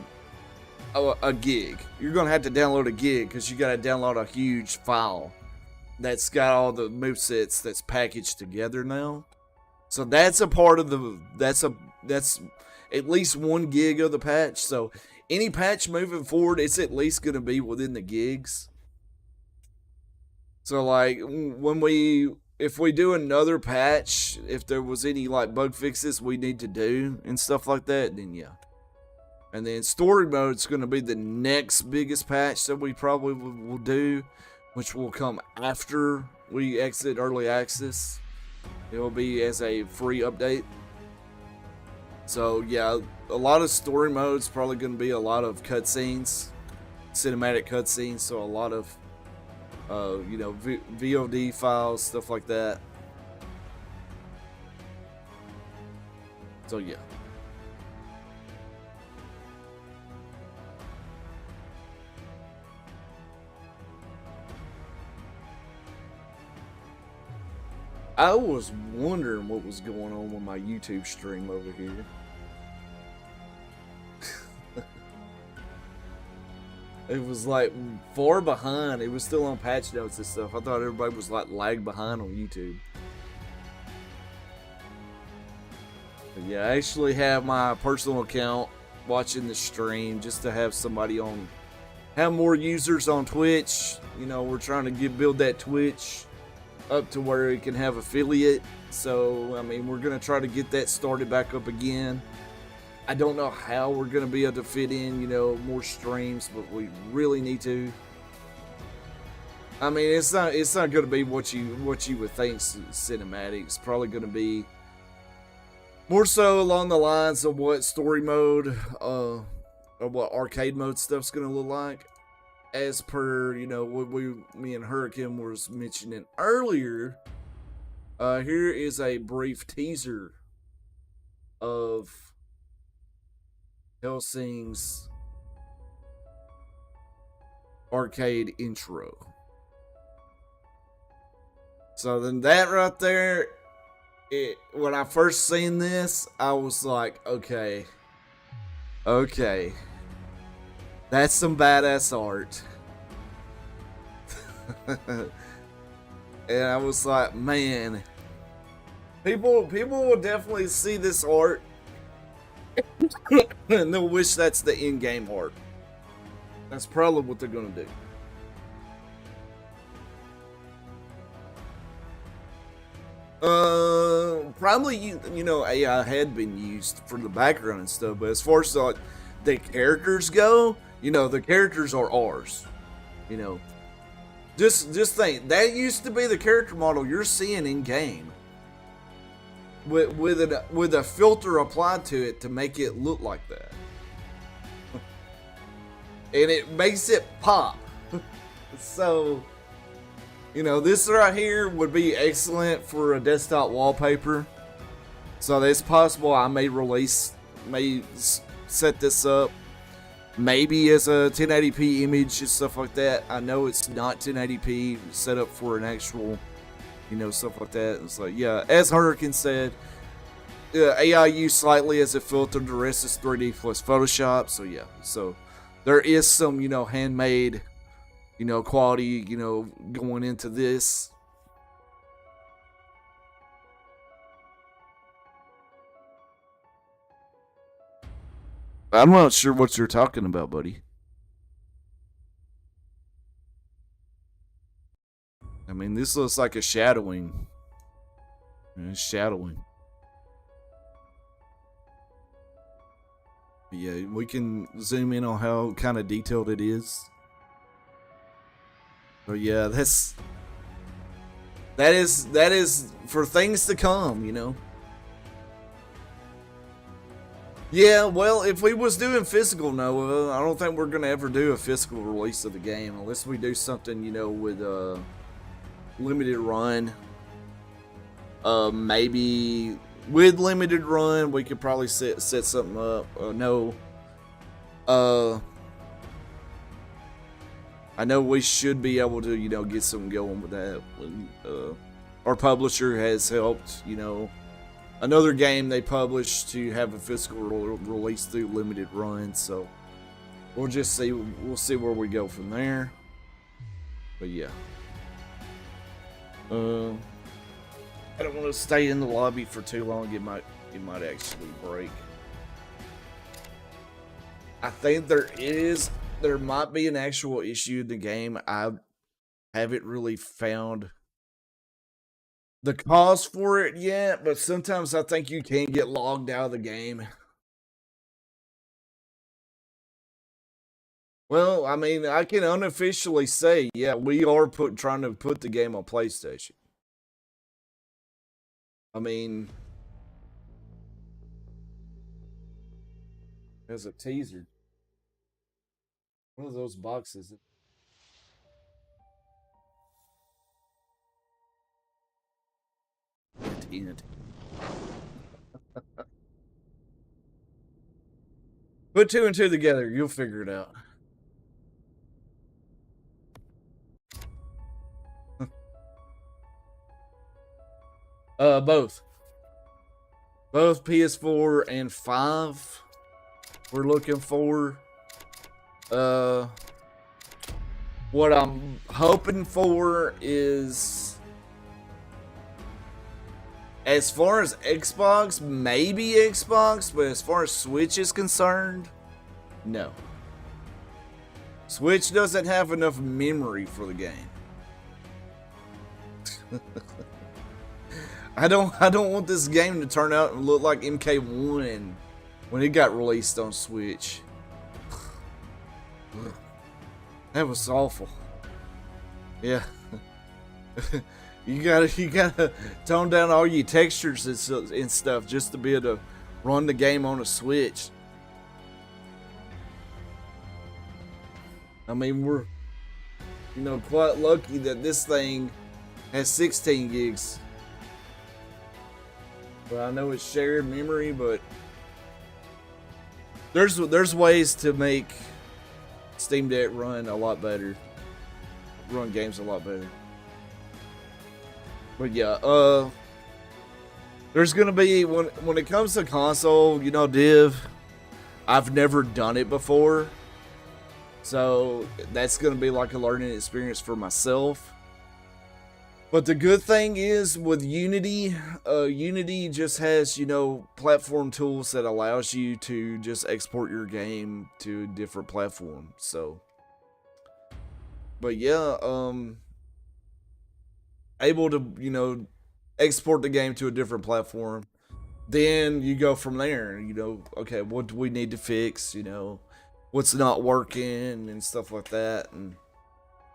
a gig. You're gonna have to download a gig because you gotta download a huge file that's got all the movesets that's packaged together now. So that's a part of that's at least 1 gig of the patch. So any patch moving forward, it's at least gonna be within the gigs. So like if we do another patch, if there was any like bug fixes we need to do and stuff like that, then yeah. And then story mode's going to be the next biggest patch that we probably will do, which will come after we exit early access. It will be as a free update. So yeah, a lot of story mode's probably going to be a lot of cutscenes, cinematic cutscenes. So a lot of VOD files, stuff like that. So yeah. I was wondering what was going on with my YouTube stream over here. It was like far behind. It was still on patch notes and stuff. I thought everybody was like lagged behind on YouTube. But yeah, I actually have my personal account watching the stream just to have somebody on, have more users on Twitch. We're trying to build that Twitch up to where it can have affiliate. So I mean, we're gonna try to get that started back up again. I don't know how we're gonna be able to fit in more streams, but we really need to. I mean, it's not gonna be what you would think cinematic. It's probably gonna be more so along the lines of what story mode or what arcade mode stuff's gonna look like. As per, what me and Hurricane was mentioning earlier, Here is a brief teaser of Helsing's arcade intro. So then that right there, when I first seen this, I was like, okay, that's some badass art. And I was like, man, people will definitely see this art and they'll wish that's the in-game art. That's probably what they're gonna do. Probably you know AI had been used for the background and stuff, but as far as like the characters go, you know the characters are ours. You know, just think that used to be the character model you're seeing in game, with a filter applied to it to make it look like that, and it makes it pop. So. You know, this right here would be excellent for a desktop wallpaper. So it's possible I may set this up maybe as a 1080p image and stuff like that. I know it's not 1080p, set up for an actual, you know, stuff like that. It's like, yeah, as Hurricane said, AI used slightly as a filter, the rest is 3D plus Photoshop. So yeah, so there is some, you know, handmade, you know, quality, you know, going into this. I'm not sure what you're talking about, buddy. I mean, this looks like a shadowing. It's shadowing. Yeah, we can zoom in on how kind of detailed it is. So yeah, that is for things to come, you know. Yeah, well, if we was doing physical Noah, I don't think we're gonna ever do a physical release of the game unless we do something, you know, with limited run. Maybe with limited run we could probably set something up. No. I know we should be able to, you know, get something going with that. Our publisher has helped, you know, another game they published to have a physical release through limited run. So we'll just see. We'll see where we go from there. But yeah, I don't want to stay in the lobby for too long. It might actually break. I think there might be an actual issue in the game. I haven't really found the cause for it yet, but sometimes I think you can get logged out of the game. Well, I mean, I can unofficially say, yeah, we are trying to put the game on PlayStation. I mean, there's a teaser. One of those boxes. Hint. Put two and two together, you'll figure it out. Both PS4 and 5. We're looking for. What I'm hoping for is, as far as Xbox, maybe Xbox, but as far as Switch is concerned, no. Switch doesn't have enough memory for the game. I don't want this game to turn out and look like MK1 when it got released on Switch. That was awful. Yeah. You gotta tone down all your textures and stuff just to be able to run the game on a Switch. I mean, we're, you know, quite lucky that this thing has 16 gigs Well, I know it's shared memory, but there's ways to make Steam Deck run a lot better, run games a lot better. But yeah, there's gonna be when it comes to console, you know, Div. I've never done it before, so that's gonna be like a learning experience for myself. But the good thing is with Unity, Unity just has, you know, platform tools that allows you to just export your game to a different platform. So, but yeah, able to, you know, export the game to a different platform. Then you go from there, you know, okay, what do we need to fix, you know, what's not working and stuff like that, and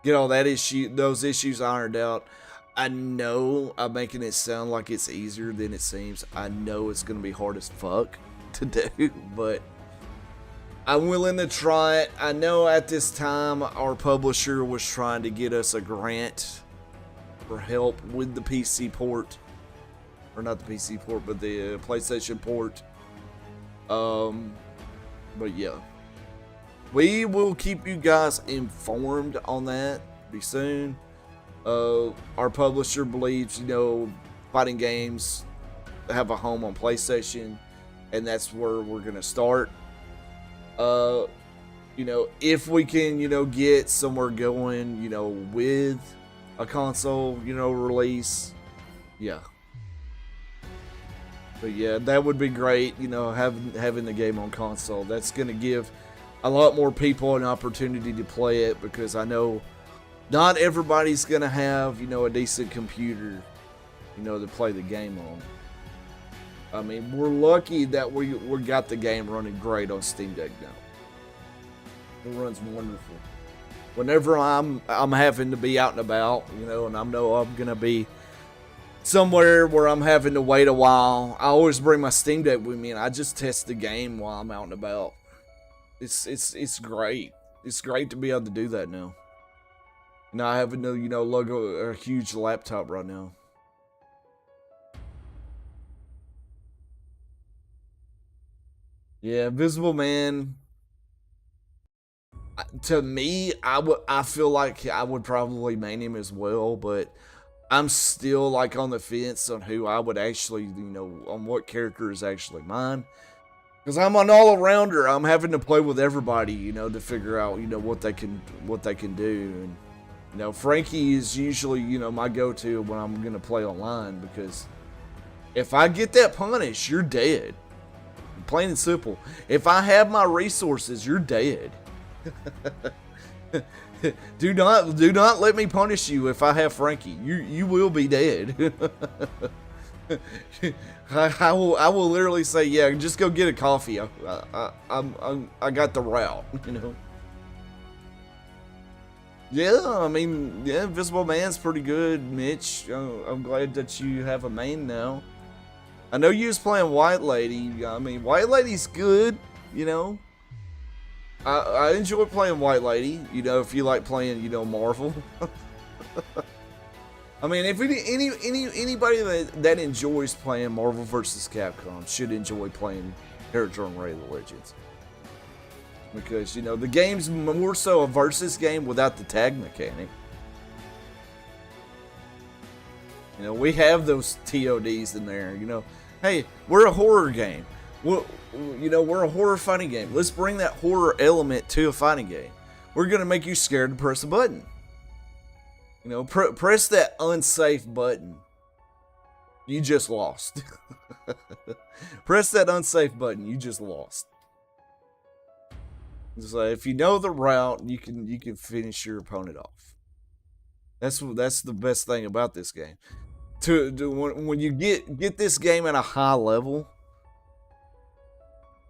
get all those issues ironed out. I know I'm making it sound like it's easier than it seems. I know it's going to be hard as fuck to do, but I'm willing to try it. I know at this time our publisher was trying to get us a grant for help with the PC port. Or not the PC port, but the PlayStation port. But yeah. We will keep you guys informed on that pretty soon. Our publisher believes, you know, fighting games have a home on PlayStation, and that's where we're gonna start. You know, if we can, you know, get somewhere going, you know, with a console, you know, release, yeah. But yeah, that would be great, you know, having the game on console. That's gonna give a lot more people an opportunity to play it, because I know not everybody's gonna have, you know, a decent computer, you know, to play the game on. I mean, we're lucky that we got the game running great on Steam Deck now. It runs wonderful. Whenever I'm having to be out and about, you know, and I know I'm gonna be somewhere where I'm having to wait a while, I always bring my Steam Deck with me and I just test the game while I'm out and about. It's great. It's great to be able to do that now. Not having to, you know, lug a huge laptop right now. Yeah, Invisible Man. To me, I feel like I would probably main him as well, but I'm still like on the fence on who I would actually, you know, on what character is actually mine. Because I'm an all-arounder. I'm having to play with everybody, you know, to figure out, you know, what they can do. And you know, Frankie is usually, you know, my go-to when I'm going to play online, because if I get that punish, you're dead. Plain and simple. If I have my resources, you're dead. do not let me punish you if I have Frankie. You will be dead. I will literally say, yeah, just go get a coffee. I got the route, you know. Yeah, I mean, yeah, Invisible Man's pretty good, Mitch. I'm glad that you have a main now. I know you was playing White Lady. I mean, White Lady's good, you know. I enjoy playing White Lady, you know, if you like playing, you know, Marvel. I mean, if anybody that enjoys playing Marvel vs. Capcom should enjoy playing Terrordrome Ray of the Legends. Because, you know, the game's more so a versus game without the tag mechanic. You know, we have those TODs in there, you know. Hey, we're a horror game. You know, we're a horror fighting game. Let's bring that horror element to a fighting game. We're going to make you scared to press a button. You know, press that unsafe button. You just lost. Press that unsafe button. You just lost. So if you know the route, you can finish your opponent off. That's the best thing about this game. When you get this game at a high level,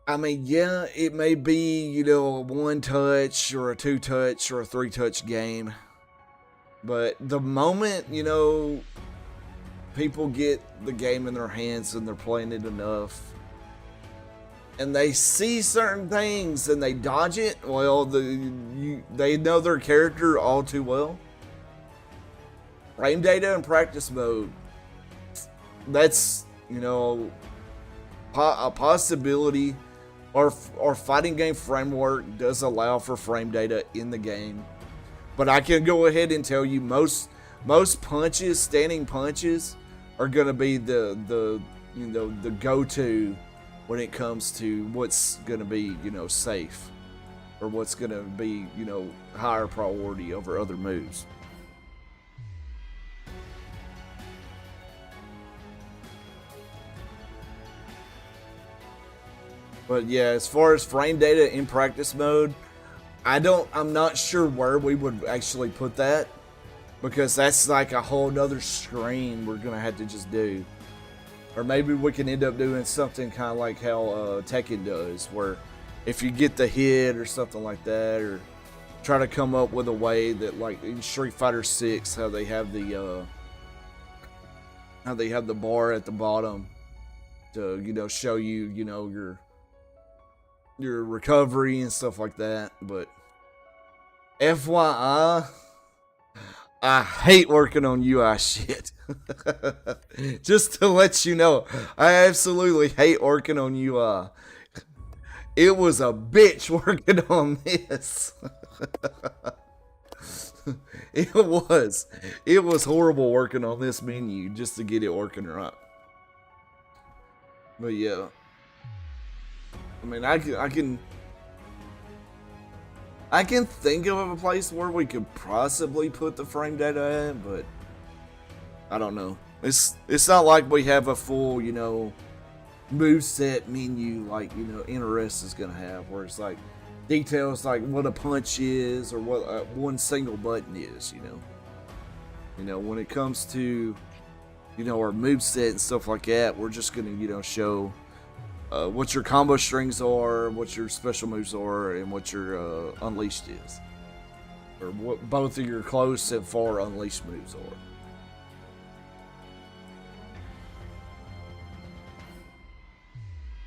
I mean, yeah, it may be, you know, a 1-touch or a 2-touch or a 3-touch game, but the moment, you know, people get the game in their hands and they're playing it enough, and they see certain things and they dodge it, well, they know their character all too well. Frame data and practice mode. That's you know, a possibility. Our fighting game framework does allow for frame data in the game, but I can go ahead and tell you most punches, standing punches, are gonna be the go-to when it comes to what's gonna be safe, or what's gonna be higher priority over other moves. But yeah, as far as frame data in practice mode, I'm not sure where we would actually put that, because that's like a whole nother screen we're gonna have to just do. Or maybe we can end up doing something kind of like how Tekken does, where if you get the hit or something like that, or try to come up with a way that, like in Street Fighter 6, how they have the bar at the bottom to show you your recovery and stuff like that. But FYI, I hate working on UI shit. Just to let you know, I absolutely hate working on UI. It was a bitch working on this. It was horrible working on this menu just to get it working right. But yeah, I mean, I can think of a place where we could possibly put the frame data at, but I don't know. It's not like we have a full, moveset menu like, NRS is gonna have, where it's like details like what a punch is or what one single button is, when it comes to, our moveset and stuff like that, we're just gonna, show what your combo strings are, what your special moves are, and what your unleashed is, or what both of your close and far unleashed moves are.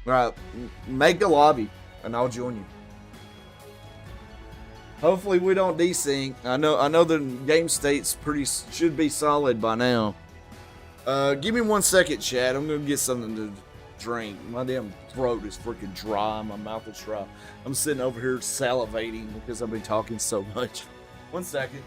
Right, make a lobby, and I'll join you. Hopefully we don't desync. I know the game state's should be solid by now. Give me 1 second, Chad. I'm gonna get something to drink. My damn throat is freaking dry. My mouth is dry. I'm sitting over here salivating because I've been talking so much. 1 second.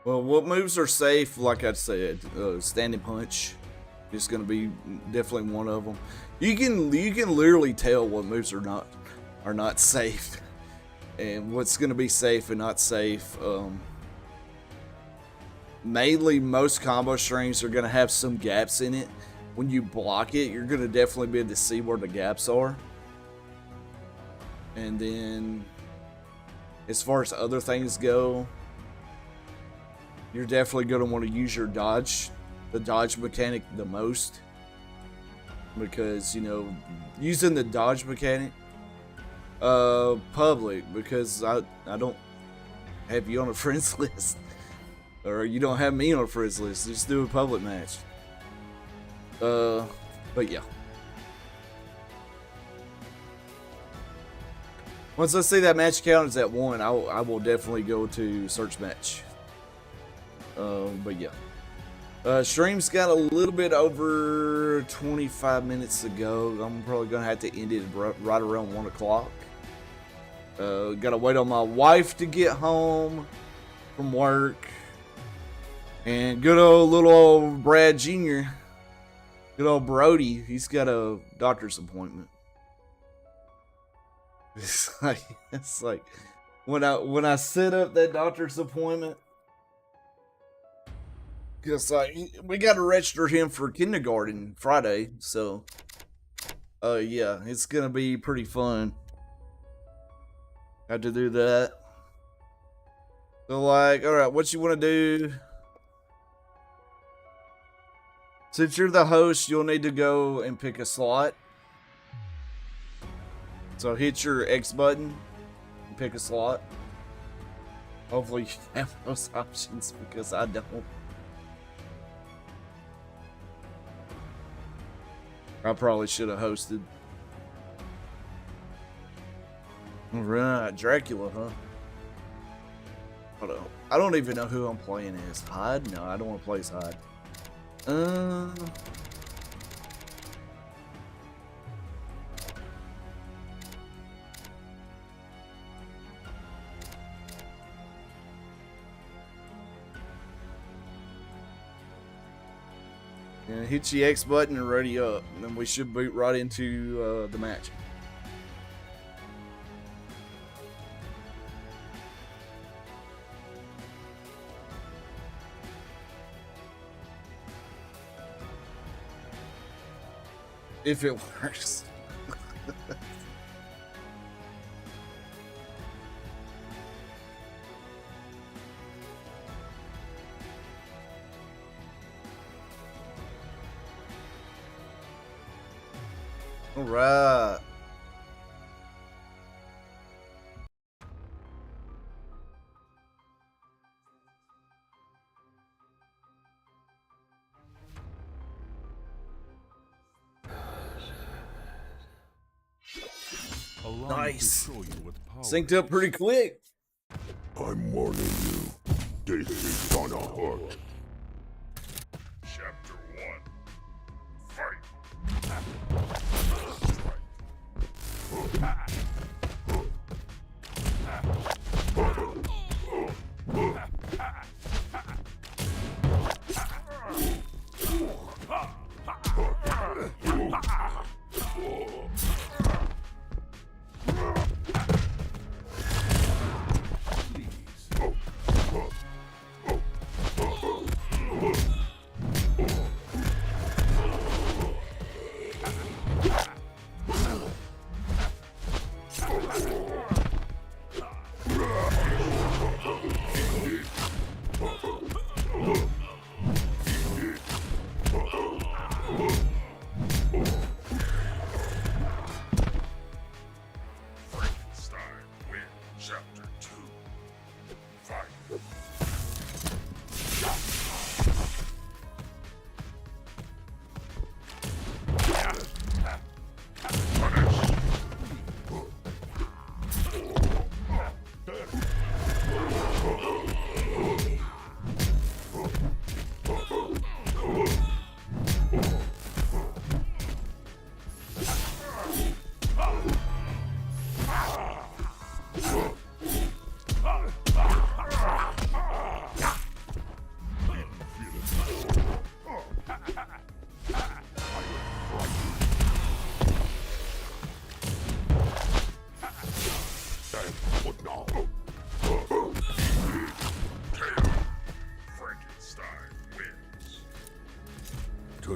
Well, what moves are safe? Like I said, standing punch is going to be definitely one of them. You can literally tell what moves are not safe, and what's going to be safe and not safe. Mainly, most combo strings are going to have some gaps in it. When you block it, you're going to definitely be able to see where the gaps are. And then, as far as other things go, you're definitely going to want to use your dodge, the dodge mechanic the most. Because, using the dodge mechanic, public, because I don't have you on a friends list. Or you don't have me on a friends list. Just do a public match. But yeah. Once I see that match count is at 1, I will definitely go to search match. But yeah. Stream's got a little bit over 25 minutes to go. I'm probably gonna have to end it right around 1 o'clock. Gotta wait on my wife to get home from work. And good old little old Brad Jr., good old Brody, he's got a doctor's appointment. It's like when I set up that doctor's appointment, because we got to register him for kindergarten Friday, so yeah, it's gonna be pretty fun. Have to do that. So like, alright, what you wanna do? Since you're the host, you'll need to go and pick a slot. So hit your X button and pick a slot. Hopefully you have those options because I don't. I probably should have hosted. Alright, Dracula, huh? Hold on. I don't even know who I'm playing as. Hyde? No, I don't want to play as Hyde. Yeah, hit the X button and ready up, and then we should boot right into the match. If it works. All right. Nice. Synced up pretty quick. I'm warning you. This is gonna hurt. Chapter 1. Fight.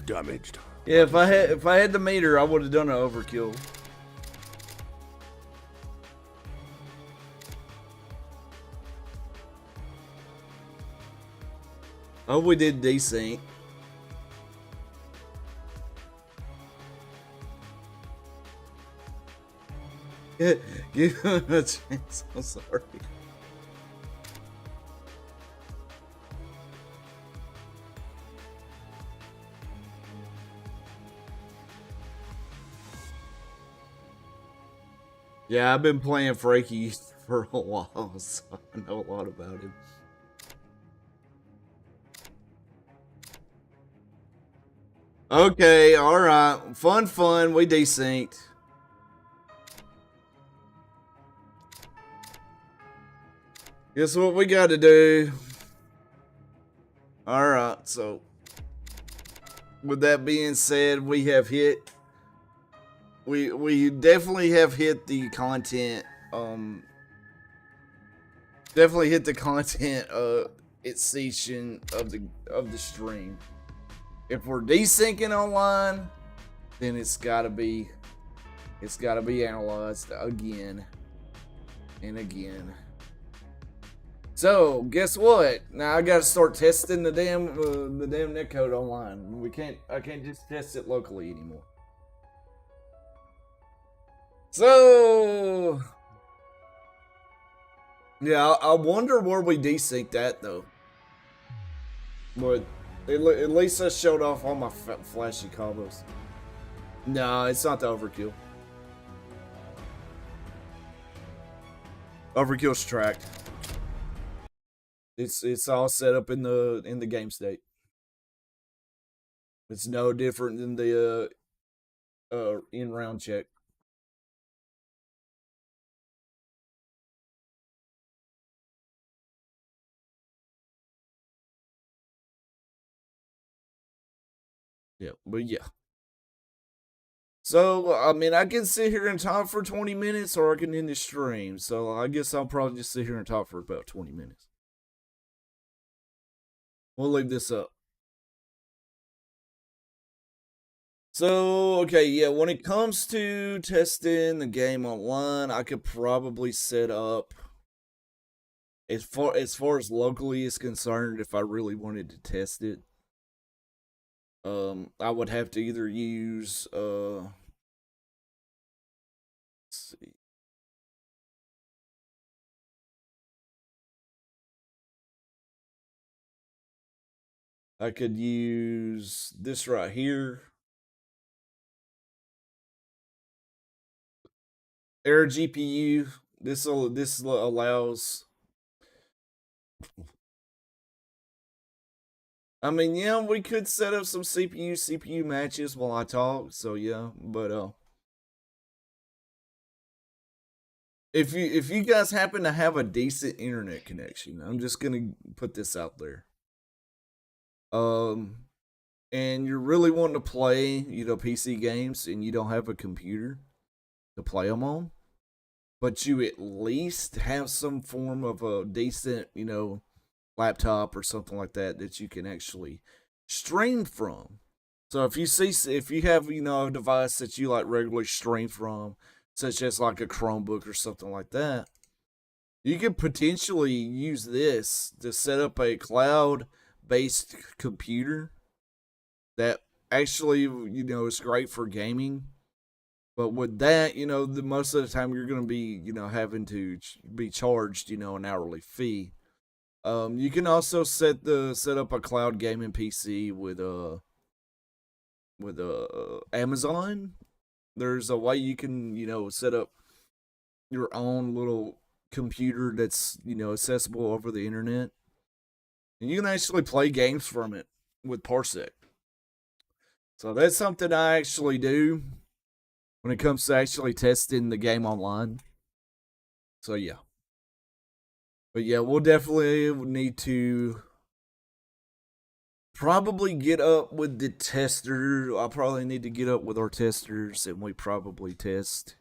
Damaged. Yeah, if I had the meter, I would have done an overkill. I hope we did decent. Give him a chance. I'm sorry. Yeah, I've been playing Frankie for a while, so I know a lot about him. Okay, alright. Fun. We desynced. Guess what we gotta do? Alright, so with that being said, we have hit. We definitely have hit the content. Definitely hit the content. Section of the stream. If we're desyncing online, then it's gotta be It's got to be analyzed again and again. So guess what? Now I got to start testing the damn netcode online. I can't just test it locally anymore. So yeah, I wonder where we desync that though. But at least I showed off all my flashy combos. No, it's not the overkill. Overkill's tracked. It's all set up in the game state. It's no different than the in round check. Yeah, but yeah. So I mean, I can sit here and talk for 20 minutes, or I can end the stream. So I guess I'll probably just sit here and talk for about 20 minutes. We'll leave this up. So, okay, yeah, when it comes to testing the game online, I could probably set up as far as locally is concerned, if I really wanted to test it. I would have to either use let's see. I could use this right here. Air GPU. This allows. I mean, yeah, we could set up some CPU matches while I talk. So yeah, but if you guys happen to have a decent internet connection, I'm just gonna put this out there. And you're really wanting to play, PC games, and you don't have a computer to play them on, but you at least have some form of a decent, laptop or something like that you can actually stream from. So if you have, a device that you like regularly stream from, such as like a Chromebook or something like that, you could potentially use this to set up a cloud based computer that actually, is great for gaming. But with that, the most of the time you're going to be, having to be charged, an hourly fee. You can also set up a cloud gaming PC with Amazon. There's a way you can, set up your own little computer that's, accessible over the internet. And you can actually play games from it with Parsec. So that's something I actually do when it comes to actually testing the game online. So yeah. But yeah, we'll definitely need to probably get up with the tester. I'll probably need to get up with our testers, and we probably test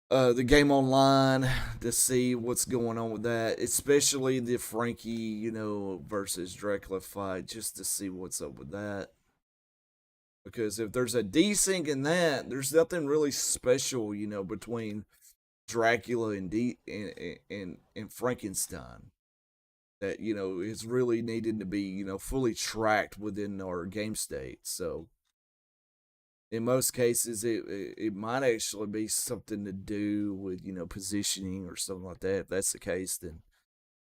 the game online to see what's going on with that, especially the Frankie, versus Dracula fight, just to see what's up with that. Because if there's a desync in that, there's nothing really special, between Dracula and Frankenstein that is really needed to be fully tracked within our game state. So in most cases, it might actually be something to do with positioning or something like that. If that's the case, then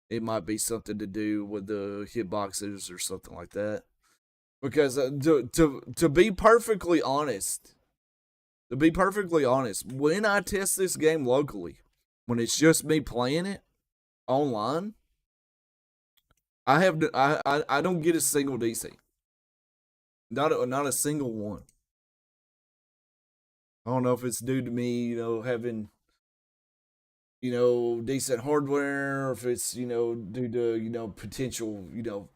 it might be something to do with the hitboxes or something like that. Because to be perfectly honest, when I test this game locally, when it's just me playing it online, I don't get a single DC. Not a single one. I don't know if it's due to me, having decent hardware, or if it's due to potential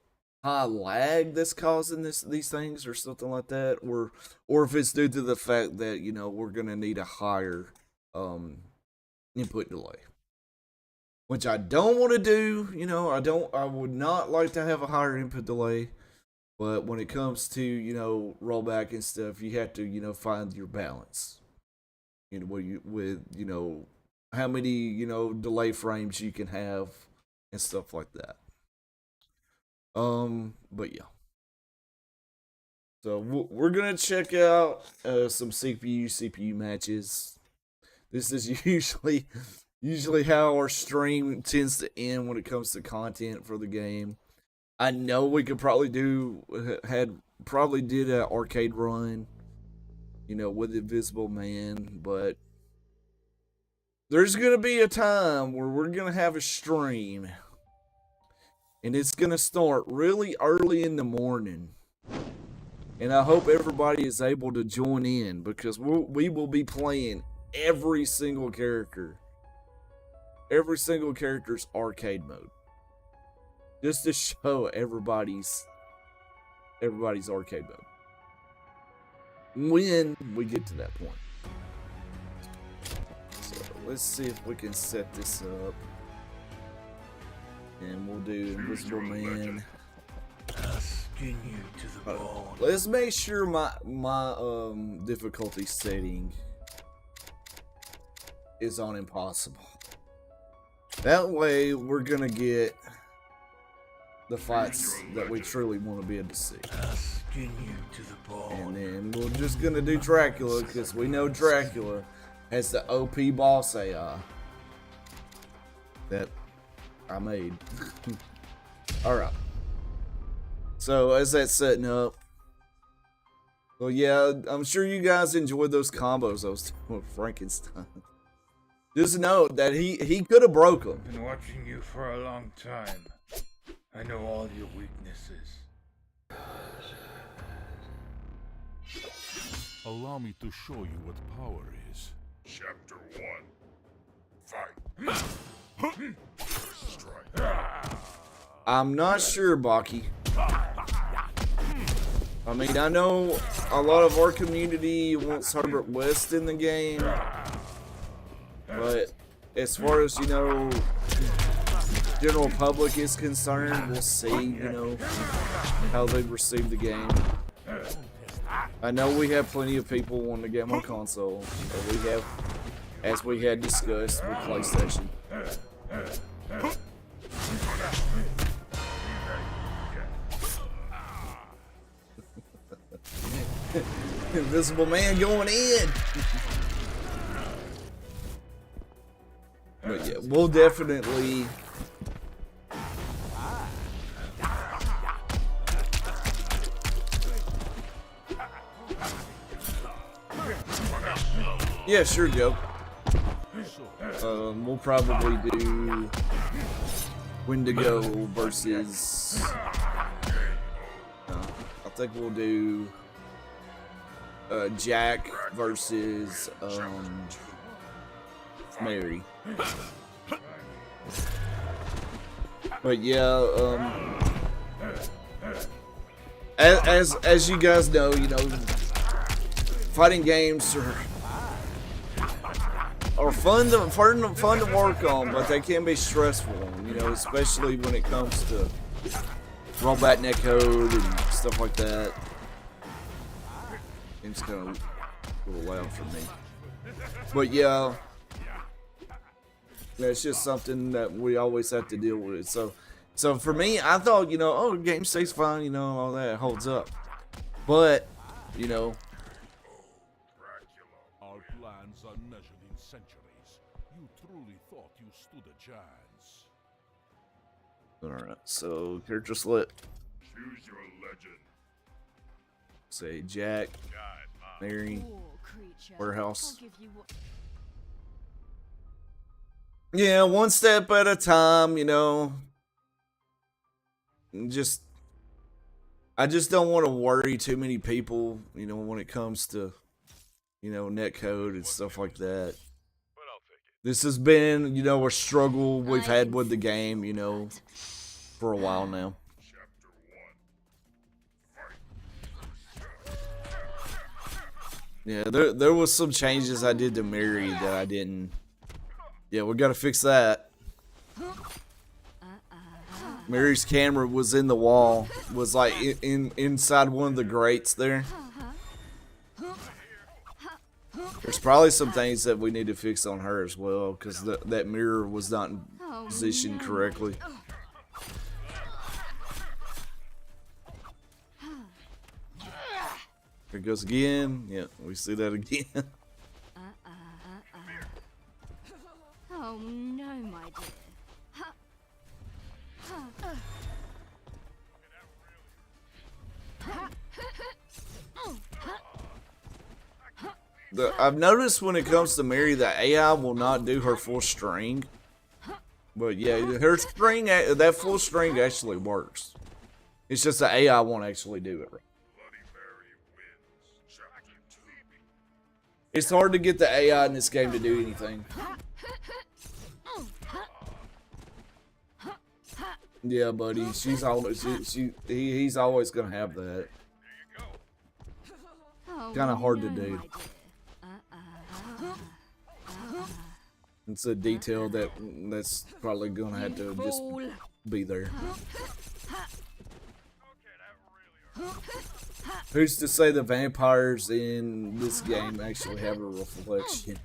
high lag that's causing these things or something like that, or if it's due to the fact that we're gonna need a higher input delay, which I don't want to do. I would not like to have a higher input delay, but when it comes to rollback and stuff, you have to find your balance. with how many delay frames you can have and stuff like that. But yeah. So we're gonna check out some CPU matches. This is usually how our stream tends to end when it comes to content for the game. I know we could probably did an arcade run, with Invisible Man, but there's gonna be a time where we're gonna have a stream, and it's gonna start really early in the morning. And I hope everybody is able to join in, because we will be playing every single character's arcade mode, just to show everybody's arcade mode when we get to that point. So let's see if we can set this up, and we'll do Invisible Man. Asking you to the bone. Let's make sure my difficulty setting is on impossible. That way we're gonna get the fights that we truly want to be able to see. Asking you to the bone. And then we're just gonna do Dracula, because we know Dracula has the OP boss AI that I made. Alright. So as that's setting up, well, yeah, I'm sure you guys enjoyed those combos I was doing with Frankenstein. Just know that he could have broke them. I've been watching you for a long time. I know all your weaknesses. Allow me to show you what power is. Chapter 1. Fight. First strike. I'm not sure, Baki. I mean, I know a lot of our community wants Herbert West in the game, but as far as, general public is concerned, we'll see, how they receive the game. I know we have plenty of people wanting the game on console. We have, as we had discussed with PlayStation. Invisible Man going in. But yeah, we'll definitely. Yeah, sure, Joe. We'll probably do Wendigo versus. I think we'll do Jack versus Mary. But yeah, as you guys know, fighting games are fun to work on, but they can be stressful, especially when it comes to rollback netcode and stuff like that. It's kind of a little loud for me, but yeah, it's just something that we always have to deal with. So for me, I thought, the game stays fine, all that holds up, but Our plans are measured in centuries. You truly thought you stood a chance. Alright, so character select. Choose your legend. Say Jack, Mary, Warehouse. Yeah, one step at a time, I just don't want to worry too many people, when it comes to, netcode and stuff like that. This has been, a struggle we've had with the game, for a while now. Yeah, there was some changes I did to Mary that I didn't. Yeah, we gotta fix that. Mary's camera was in the wall, was like inside one of the grates there. There's probably some things that we need to fix on her as well, because that mirror was not in position correctly. Here it goes again. Yeah, we see that again. Oh no, my dear. I've noticed when it comes to Mary, the AI will not do her full string. But yeah, her string, that full string actually works. It's just the AI won't actually do it right. It's hard to get the AI in this game to do anything. Yeah, buddy, he's always gonna have that. Kind of hard to do. It's a detail that's probably gonna have to just be there. Who's to say the vampires in this game actually have a reflection?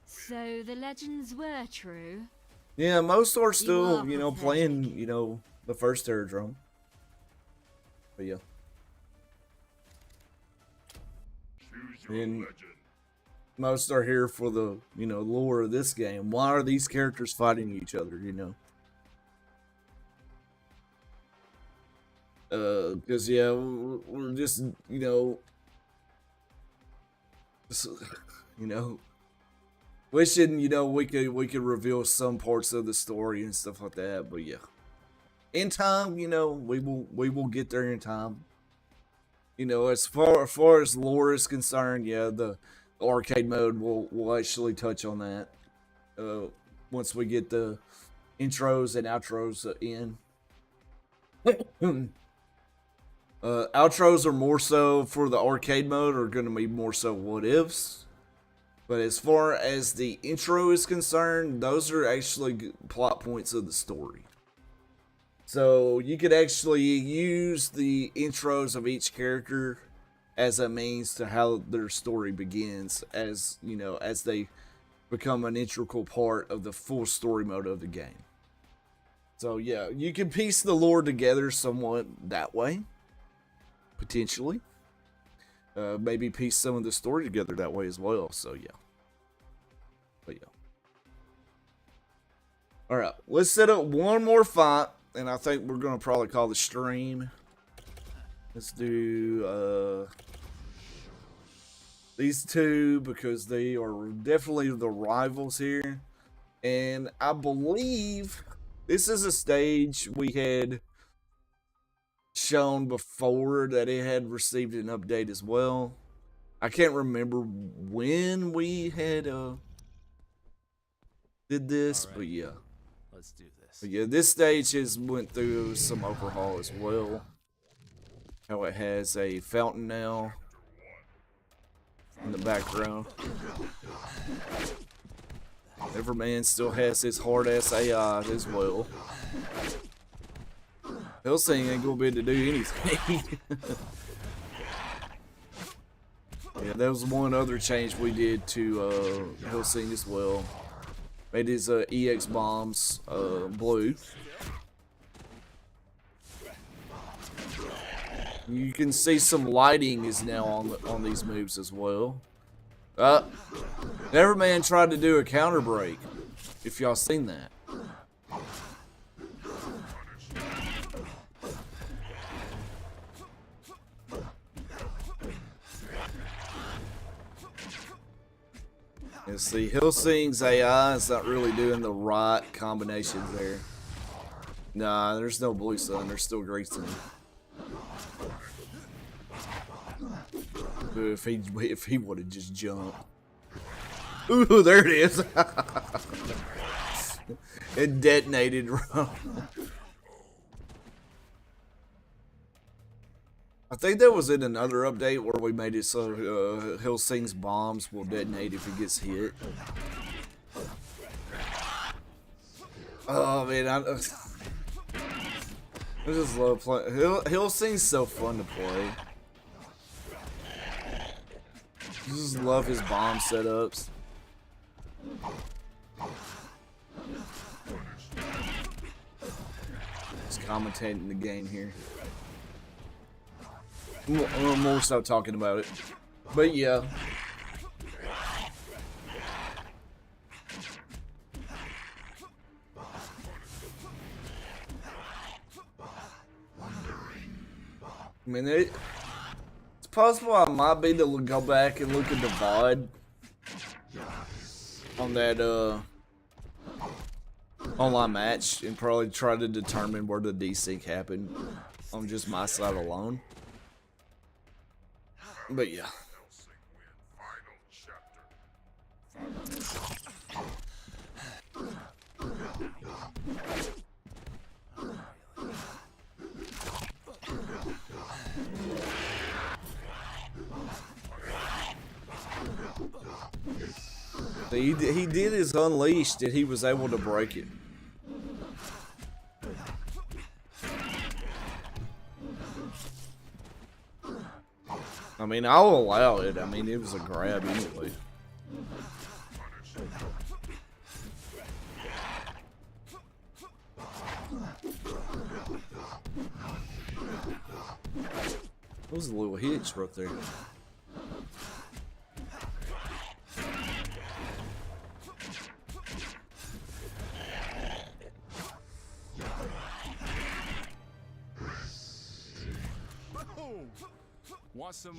So the legends were true? Yeah, most are still, playing, the first Terrordrome. But yeah. And most are here for the, lore of this game. Why are these characters fighting each other, Because, yeah, we're just, wishing, we could reveal some parts of the story and stuff like that, but yeah. In time, we will get there in time. As far as lore is concerned, yeah, the arcade mode will actually touch on that. Once we get the intros and outros in. Outros are more so for the arcade mode, are going to be more so what ifs. But as far as the intro is concerned, those are actually plot points of the story. So you could actually use the intros of each character as a means to how their story begins, as as they become an integral part of the full story mode of the game. So yeah, you can piece the lore together somewhat that way, potentially. Maybe piece some of the story together that way as well. So yeah. But yeah. Alright, let's set up one more fight, and I think we're gonna probably call the stream. Let's do these two, because they are definitely the rivals here. And I believe this is a stage we had shown before that it had received an update as well. I can't remember when we had did this, right. But yeah. Let's do this. But yeah, this stage has went through some overhaul as well. How it has a fountain now in the background. Everman still has his hard ass AI as well. Hellsing ain't gonna be able to do anything. Yeah, that was one other change we did to Hellsing as well. Made his EX bombs blue. You can see some lighting is now on these moves as well. Everman tried to do a counter break, if y'all seen that. And see, Hellsing's AI is not really doing the right combinations there. Nah, there's no Blue Sun, there's still Grey Sun. If he would have just jumped. Ooh, there it is. It detonated. I think that was in another update where we made it so Helsing's bombs will detonate if he gets hit. Oh man, I just love playing. Helsing's so fun to play. I just love his bomb setups. Just commentating the game here. More so talking about it. But yeah. I mean, it's possible I might be to go back and look at the VOD on that online match and probably try to determine where the desync happened on just my side alone. But yeah. He did his unleashed and he was able to break it. I mean, I'll allow it. I mean, it was a grab anyway. Those little hits right there. Want some?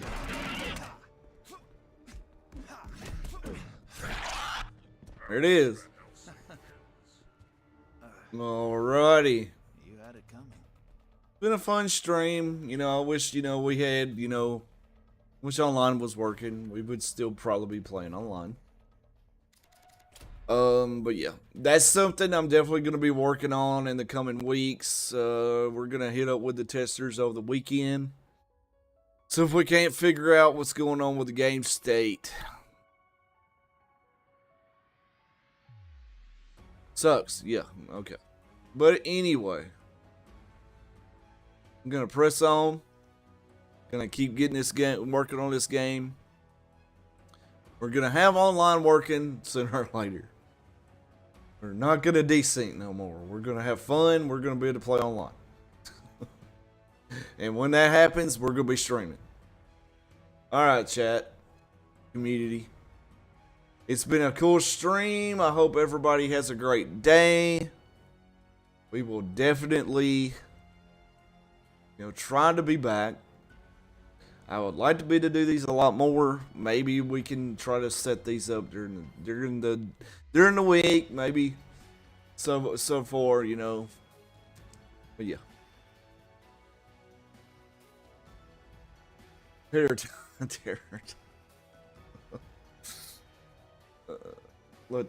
There it is. Alrighty. You had it coming. Been a fun stream. You know, I wish, we had, wish online was working. We would still probably be playing online. But yeah, that's something I'm definitely going to be working on in the coming weeks. We're going to hit up with the testers over the weekend. So if we can't figure out what's going on with the game state. Sucks. Yeah, okay. But anyway. I'm going to press on. Going to keep getting this game, working on this game. We're going to have online working sooner or later. We're not going to desync no more. We're going to have fun. We're going to be able to play online. And when that happens, we're going to be streaming. Alright, chat. Community. It's been a cool stream. I hope everybody has a great day. We will definitely, try to be back. I would like to be to do these a lot more. Maybe we can try to set these up during the week. Maybe so far, But yeah. Let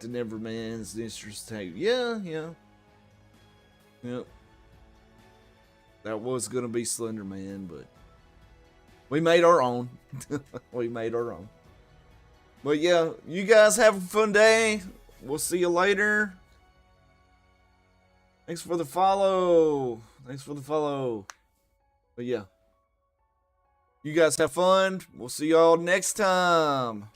the Neverman's interest take. Yeah. Yep. That was gonna be Slender Man, but we made our own. We made our own. But yeah, you guys have a fun day. We'll see you later. Thanks for the follow. But yeah. You guys have fun. We'll see y'all next time.